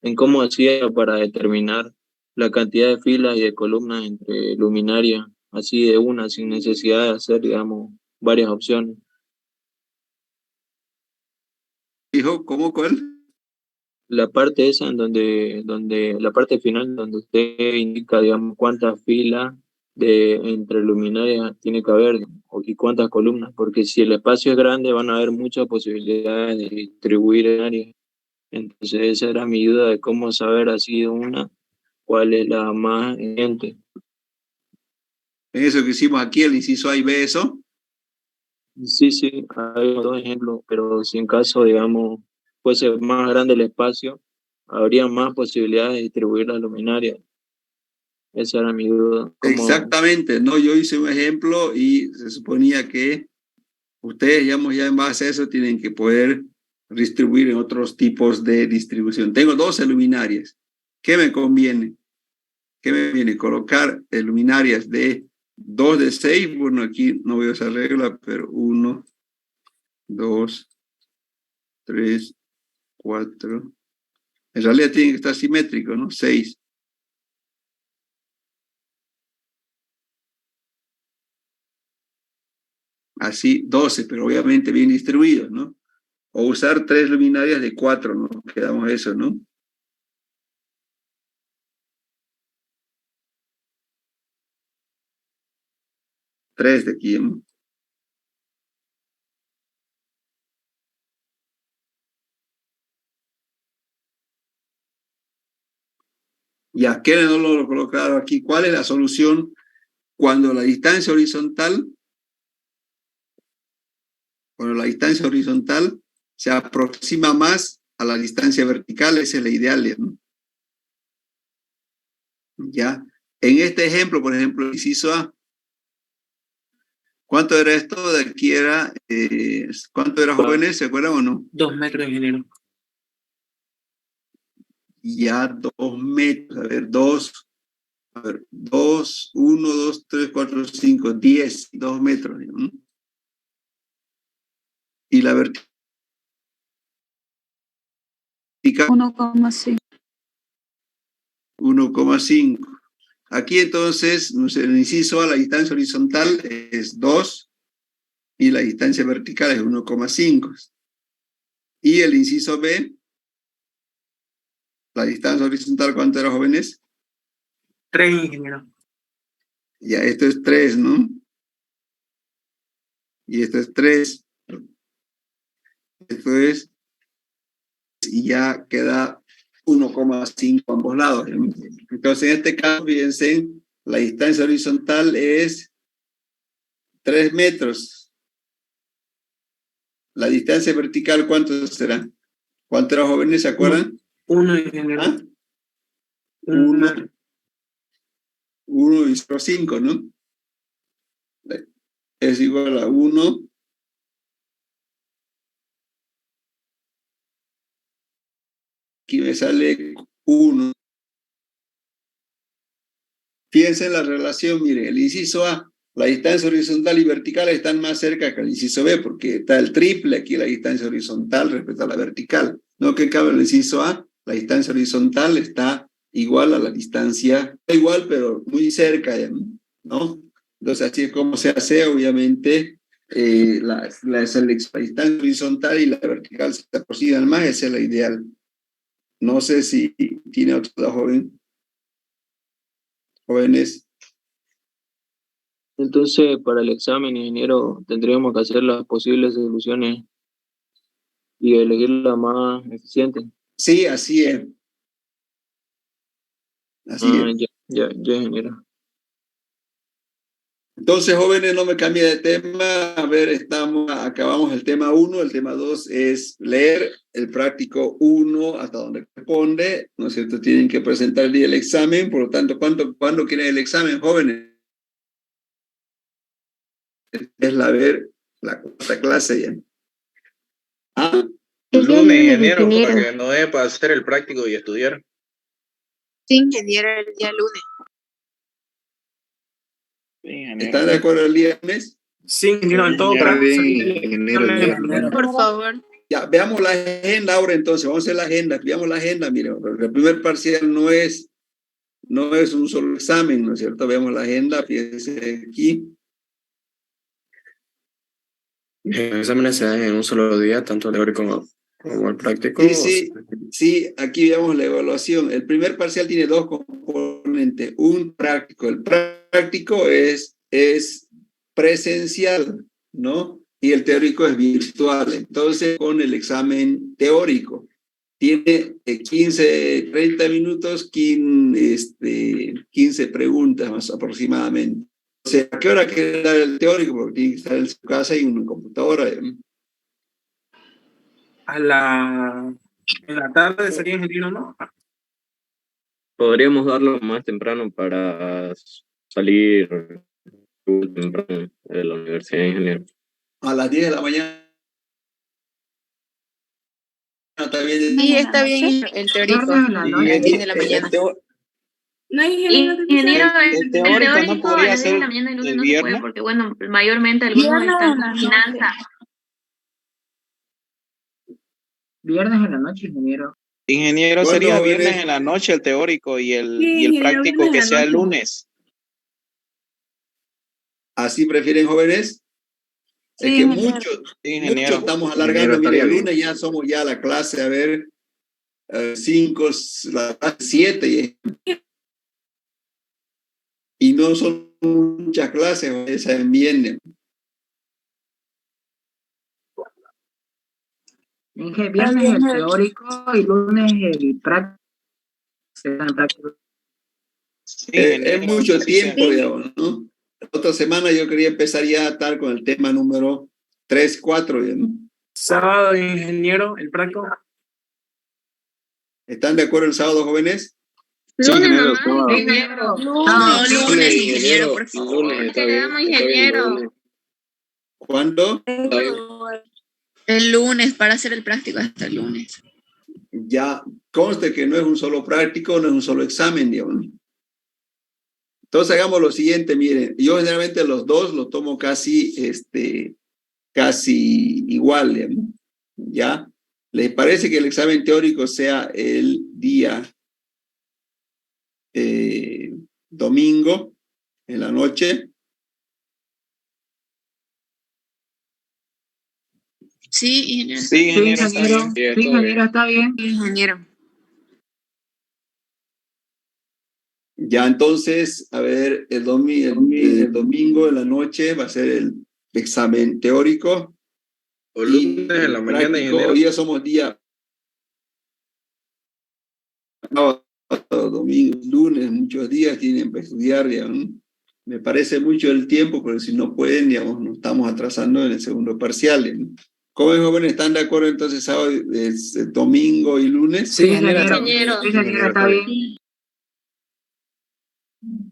en cómo hacía para determinar la cantidad de filas y de columnas entre luminarias, así de una, sin necesidad de hacer, digamos, varias opciones. Dijo, ¿cómo cuál? La parte esa en donde la parte final donde usted indica, digamos, cuántas filas entre luminarias tiene que haber y cuántas columnas, porque si el espacio es grande van a haber muchas posibilidades de distribuir en áreas. Entonces esa era mi duda de cómo saber así de una cuál es la más evidente. En eso que hicimos aquí, el inciso A y B, eso. Sí, hay dos ejemplos, pero si en caso, digamos, fuese más grande el espacio, habría más posibilidades de distribuir las luminarias. Esa era mi duda. Exactamente, no, yo hice un ejemplo y se suponía que ustedes, digamos, ya en base a eso tienen que poder distribuir en otros tipos de distribución. Tengo 12 luminarias. ¿Qué me conviene? ¿Qué me viene? Colocar luminarias de 2 de 6. Bueno, aquí no veo esa regla, pero 1, 2, 3, 4. En realidad tienen que estar simétricos, ¿no? 6. Así 12, pero obviamente bien distribuidos, ¿no? O usar 3 luminarias de 4, ¿no? Quedamos eso, ¿no? Tres de aquí, ¿no? Ya, ¿qué no lo colocaron aquí? ¿Cuál es la solución cuando la distancia horizontal se aproxima más a la distancia vertical? Esa es la ideal, ¿no? Ya. En este ejemplo, por ejemplo, inciso A, ¿cuánto era esto? De aquí era, ¿cuánto era, jóvenes? ¿Se acuerdan o no? 2 metros, ingeniero. Ya 2 metros, a ver, 2, 1, 2, 3, 4, 5, 10, 2 metros, ¿no? Y la vertical 1,5. 1,5. Aquí entonces, el inciso A, la distancia horizontal es 2 y la distancia vertical es 1,5. Y el inciso B, la distancia horizontal, ¿cuánto era, jóvenes? 3, ingeniero. Ya, esto es 3, ¿no? Y esto es 3. Esto es, y ya queda 1,5 a ambos lados. Entonces, en este caso, fíjense, la distancia horizontal es 3 metros. La distancia vertical, ¿cuánto será? ¿Cuánto era, jóvenes? ¿Se acuerdan? 1, ingeniero. ¿Ah? 1 y 0,5, ¿no? Es igual a 1. Aquí me sale 1. Fíjense en la relación, miren, el inciso A, la distancia horizontal y vertical están más cerca que el inciso B, porque está el triple aquí la distancia horizontal respecto a la vertical. No que cabe el inciso A, la distancia horizontal está igual a la distancia, igual, pero muy cerca, ¿no? Entonces, así es como se hace, obviamente, la distancia horizontal y la vertical se aproximan más, esa es la ideal. No sé si tiene otra joven. Jóvenes. Entonces, para el examen, ingeniero, tendríamos que hacer las posibles soluciones y elegir la más eficiente. Sí, así es. Así es. Ya, ingeniero. Entonces, jóvenes, no me cambie de tema. A ver, acabamos el tema 1. El tema 2 es leer el práctico 1 hasta donde corresponde, ¿no es cierto? Tienen que presentar el día del examen. Por lo tanto, ¿cuándo quieren el examen, jóvenes? Es la cuarta clase ya. ¿Ah? El lunes, ingeniero, para que no dé para hacer el práctico y estudiar. Sí, ingeniero, el día lunes. ¿Están de acuerdo el día lunes? Sí, ingeniero, en todo caso. Por favor. Ya, veamos la agenda ahora entonces. Vamos a hacer la agenda. Veamos la agenda. Miren, el primer parcial no es un solo examen, ¿no es cierto? Veamos la agenda. Fíjense aquí. Los exámenes se dan en un solo día, tanto el teórico como el práctico. Sí, aquí vemos la evaluación. El primer parcial tiene dos componentes. Un práctico. El práctico es presencial, ¿no? Y el teórico es virtual. Entonces, con el examen teórico, tiene 30 minutos, 15 preguntas más aproximadamente. O sea, ¿a qué hora quiere dar el teórico? Porque tiene que estar en su casa y una computadora. En la tarde sería, ingeniero, ¿no? Podríamos darlo más temprano para salir temprano de la universidad, ingeniero. A las 10 de la mañana. ¿Está bien? Sí, está bien el teórico. A las 10 de la mañana. No, ingeniero, el teórico no podría ser de la mañana y lunes el no viernes. se puede porque, bueno, mayormente algunos están en finanzas. Viernes en la noche, ingeniero. Ingeniero, sería viernes en la noche el teórico y el práctico que sea el lunes. ¿Así prefieren, jóvenes? Sí, es que ingeniero. mucho estamos alargando. Mire, el lunes ya somos ya la clase, a ver, 5, la clase 7. Y no son muchas clases, esa en viernes. Viernes el teórico y lunes el práctico. Es mucho tiempo, digamos, ¿no? La otra semana yo quería empezar ya a estar con el tema número 3, 4, ¿no? Sábado, ingeniero, el práctico. ¿Están de acuerdo el sábado, jóvenes? Lunes ingeniero, nomás, ingeniero. No, lunes, ingeniero, por favor. Quedamos, ingeniero. ¿Cuándo? El lunes, para hacer el práctico hasta el lunes. Ya conste que no es un solo práctico, no es un solo examen, digamos. Entonces hagamos lo siguiente, miren, yo generalmente los dos los tomo casi igual, digamos, ¿ya? ¿Les parece que el examen teórico sea el día domingo en la noche? Sí, ingeniero. Sí, ingeniero, está bien. Sí, ingeniero, está bien. Ingeniero. Ya, entonces, a ver, el domingo en la noche va a ser el examen teórico. O lunes en la mañana, ingeniero. Hoy ya somos día domingo, lunes, muchos días tienen para estudiar, ya, ¿no? Me parece mucho el tiempo, pero si no pueden, digamos, nos estamos atrasando en el segundo parcial, ¿no? ¿Cómo es, jóvenes? ¿Están de acuerdo entonces sábado, domingo y lunes? Sí, ingeniero. Sí, ingeniero, está bien.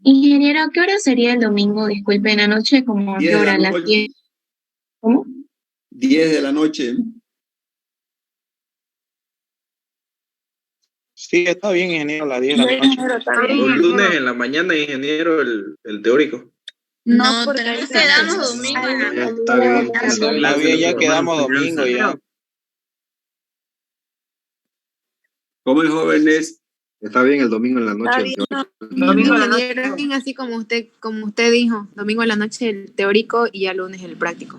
Ingeniero, ¿a qué hora sería el domingo? Disculpe, en la noche, ¿como a qué hora? ¿Las 10? ¿Cómo? 10 de la noche. Sí, está bien, ingeniero, a las 10 de la noche. O lunes en la mañana, ingeniero, el teórico. No, porque ahí quedamos domingo. Está bien. Está bien, ya quedamos domingo ya. ¿Cómo es, jóvenes? Está bien el domingo en la noche. Domingo en la noche. Ingeniero, así como usted dijo, domingo en la noche el teórico y ya lunes el práctico.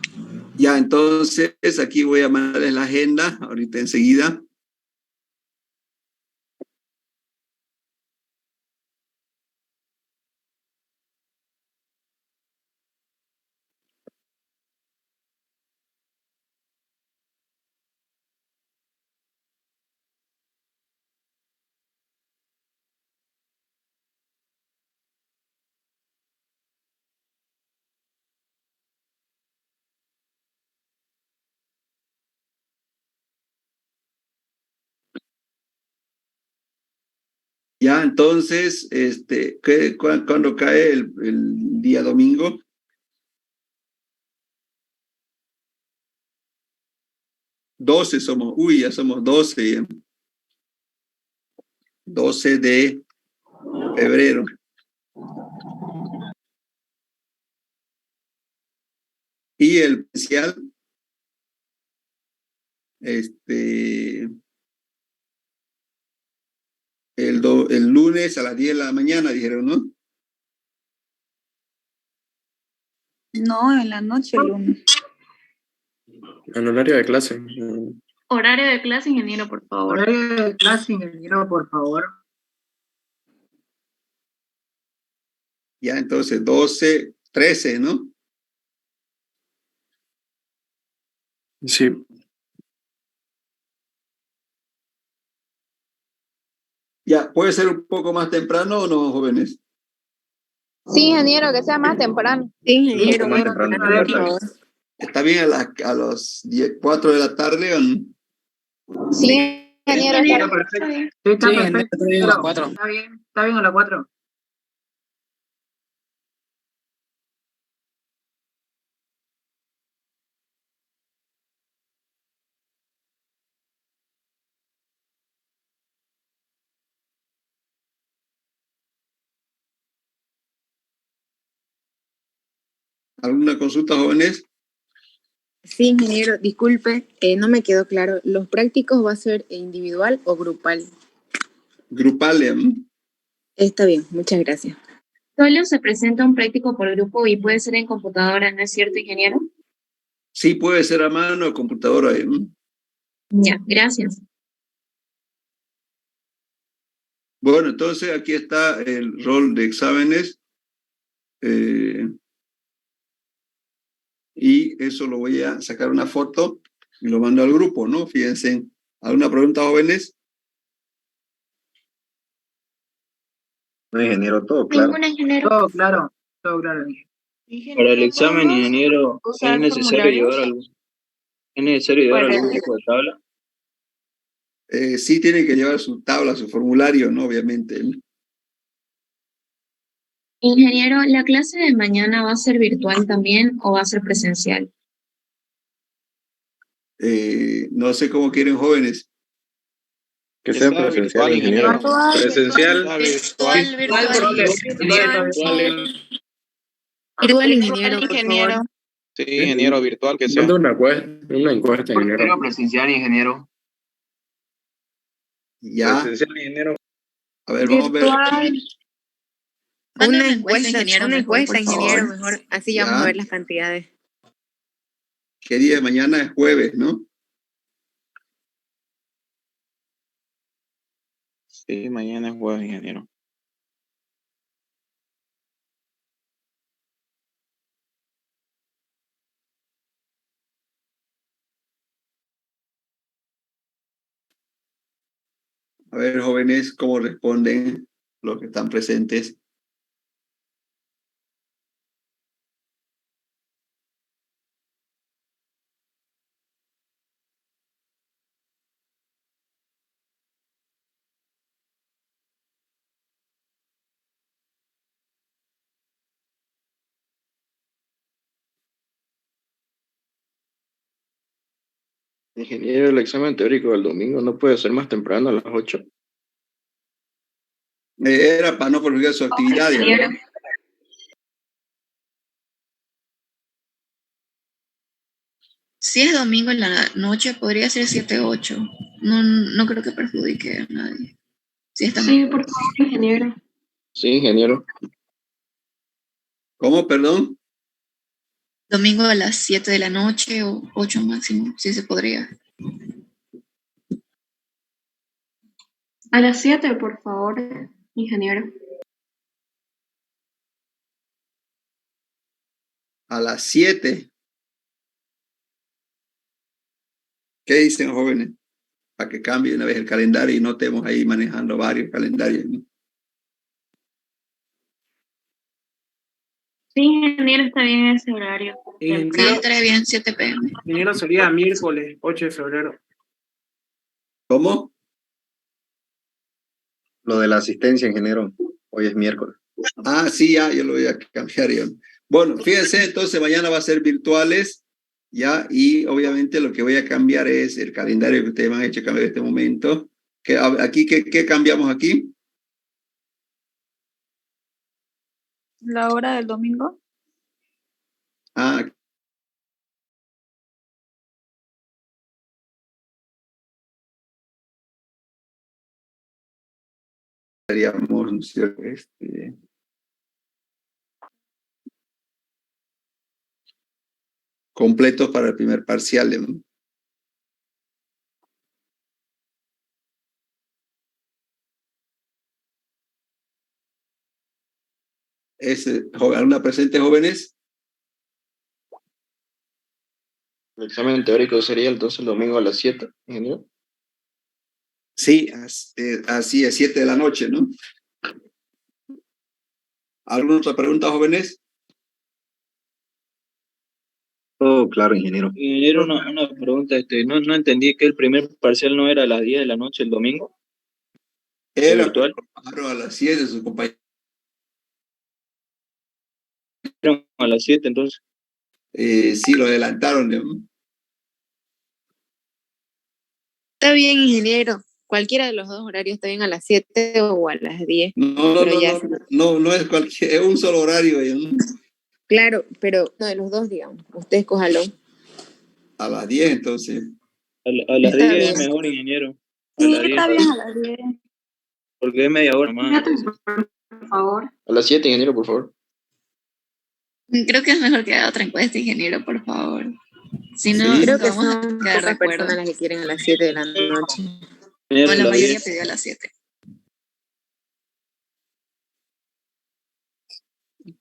Ya, entonces aquí voy a mandarles la agenda ahorita enseguida. Ya, entonces, ¿cuándo cae el día domingo? $12 somos, ya somos 12. 12 de febrero. Y el especial, el lunes a las 10 de la mañana, dijeron, ¿no? No, en la noche, el lunes. En horario de clase. Horario de clase, ingeniero, por favor. Horario de clase, ingeniero, por favor. Ya, entonces 12, 13, ¿no? Sí. Ya, ¿puede ser un poco más temprano o no, jóvenes? Sí, ingeniero, que sea más temprano. Sí, ingeniero, Un poco más temprano. por favor. ¿Está bien a los 4 de la tarde o no? Sí, ingeniero, Está perfecto. Sí, está Sí, perfecto. está bien a las 4. Está bien a las 4. ¿Alguna consulta, jóvenes? Sí, ingeniero, disculpe, no me quedó claro. ¿Los prácticos va a ser individual o grupal? Grupal. Está bien, muchas gracias. Solo se presenta un práctico por grupo y puede ser en computadora, ¿no es cierto, ingeniero? Sí, puede ser a mano o computadora. Ya, gracias. Bueno, entonces aquí está el rol de exámenes. Y eso lo voy a sacar una foto y lo mando al grupo, ¿no? Fíjense. ¿Alguna pregunta, jóvenes? No, ingeniero, todo claro. Ninguna, ingeniero. Todo claro, todo claro. Para el examen, ingeniero, ¿es necesario llevar algún tipo de tabla? Sí tiene que llevar su tabla, su formulario, ¿no? Obviamente. Ingeniero, ¿la clase de mañana va a ser virtual también o va a ser presencial? No sé cómo quieren, jóvenes. Que sea presencial, ingeniero. Presencial. Virtual, ingeniero, por favor. Sí, ingeniero, virtual que sea. Manda una encuesta, ingeniero. Presencial, ingeniero. Ya. Presencial, ingeniero. A ver, vamos a ver. Una encuesta, ingeniero, mejor. Así ya vamos a Ya. ver las cantidades. ¿Qué día de mañana? Es jueves, ¿no? Sí, mañana es jueves, ingeniero. A ver, jóvenes, cómo responden los que están presentes. Ingeniero, el examen teórico del domingo no puede ser más temprano a las 8. Era para no perjudicar su actividad. Ingeniero. ¿no? Si es domingo en la noche, podría ser 7-8. No creo que perjudique a nadie. Si está Sí, por favor, ingeniero. Sí, ingeniero. ¿Cómo, perdón? domingo a las 7 de la noche o 8 máximo, si se podría. A las 7, por favor, ingeniero. A las 7. ¿Qué dicen, jóvenes? Para que cambie una vez el calendario y no estemos ahí manejando varios calendarios. ¿no? Sí, ingeniero, está bien ese horario. Sí, estaría bien, 7 p.m. Ingeniero, sería miércoles 8 de febrero. ¿Cómo? Lo de la asistencia, ingeniero. Hoy es miércoles. Ah, sí, ya, yo lo voy a cambiar yo. Bueno, fíjense, entonces mañana va a ser virtuales, ya, y obviamente lo que voy a cambiar es el calendario que ustedes me han hecho cambiar en este momento. Aquí, ¿qué cambiamos aquí? La hora del domingo. Ah, haríamos, ¿no es cierto? Completos para el primer parcial, ¿no? ¿Alguna presente, jóvenes? El examen teórico sería entonces el domingo a las 7, ingeniero. Sí, así es, 7 de la noche, ¿no? ¿Alguna otra pregunta, jóvenes? Todo claro, ingeniero. Ingeniero, una pregunta, no entendí que el primer parcial no era a las 10 de la noche el domingo. Era virtual. A las 7, su compañero. A las 7, entonces. Sí, lo adelantaron, ¿no? Está bien, ingeniero. Cualquiera de los dos horarios está bien, a las 7 o a las 10. No es cualquier, es un solo horario, ¿no? Claro, pero no de los dos, digamos. Usted escójalo. A las 10, entonces. A las 10 es mejor, ingeniero. Sí, está bien a las 10. Porque es media hora más. Por favor. A las 7, ingeniero, por favor. Creo que es mejor que haga otra encuesta, ingeniero, por favor. Si no, Sí, creo que vamos a son quedar de pocas acuerdo. personas las que quieren a las 7 de la noche. Bueno, la mayoría pidió a las 7.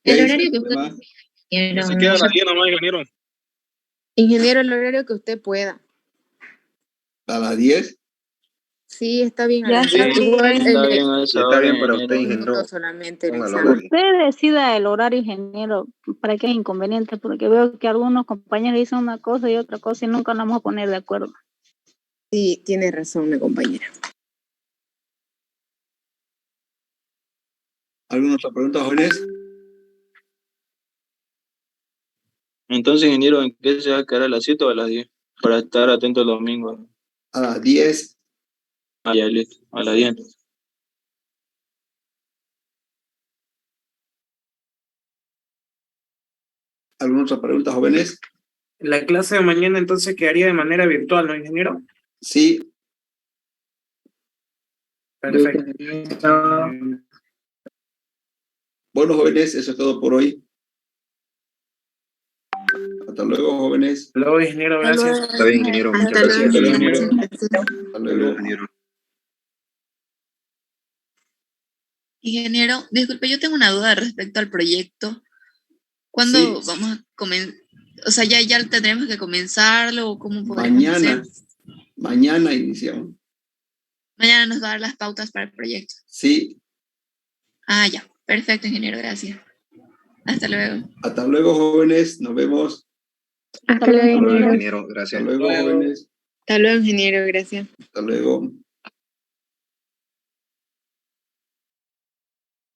El horario que usted... Se queda a las 10 nomás, ingeniero. Ingeniero, el horario que usted pueda. ¿A las 10? Sí, está bien. Ya está bien. Está bien para usted, ingeniero. Solamente el Póngalo. examen. Usted decida el horario, ingeniero, para que es inconveniente, porque veo que algunos compañeros dicen una cosa y otra cosa y nunca nos vamos a poner de acuerdo. Sí, tiene razón, mi compañera. ¿Alguna otra pregunta, jóvenes? Entonces, ingeniero, ¿en qué se va a quedar a las 7 o a las 10? Para estar atento el domingo. A las 10. Ah, ya, listo. A las 10. ¿Alguna otra pregunta, jóvenes? La clase de mañana entonces quedaría de manera virtual, ¿no, ingeniero? Sí. Perfecto. Bueno, jóvenes, eso es todo por hoy. Hasta luego, jóvenes. Hasta luego, ingeniero, gracias. Está bien, ingeniero. Muchas Hasta gracias. luego, ingeniero. Hasta luego. ingeniero. Ingeniero, disculpe, yo tengo una duda respecto al proyecto. ¿Cuándo Sí. vamos a comenzar? O sea, ¿ya tendremos que comenzarlo o cómo podemos hacer? Mañana iniciamos. Mañana nos va a dar las pautas para el proyecto. Sí. Ah, ya. Perfecto, ingeniero, gracias. Hasta luego. Hasta luego, jóvenes. Nos vemos. Hasta luego, Hasta luego, ingeniero. ingeniero. Gracias. Hasta luego, jóvenes. Hasta luego, ingeniero. Gracias. Hasta luego.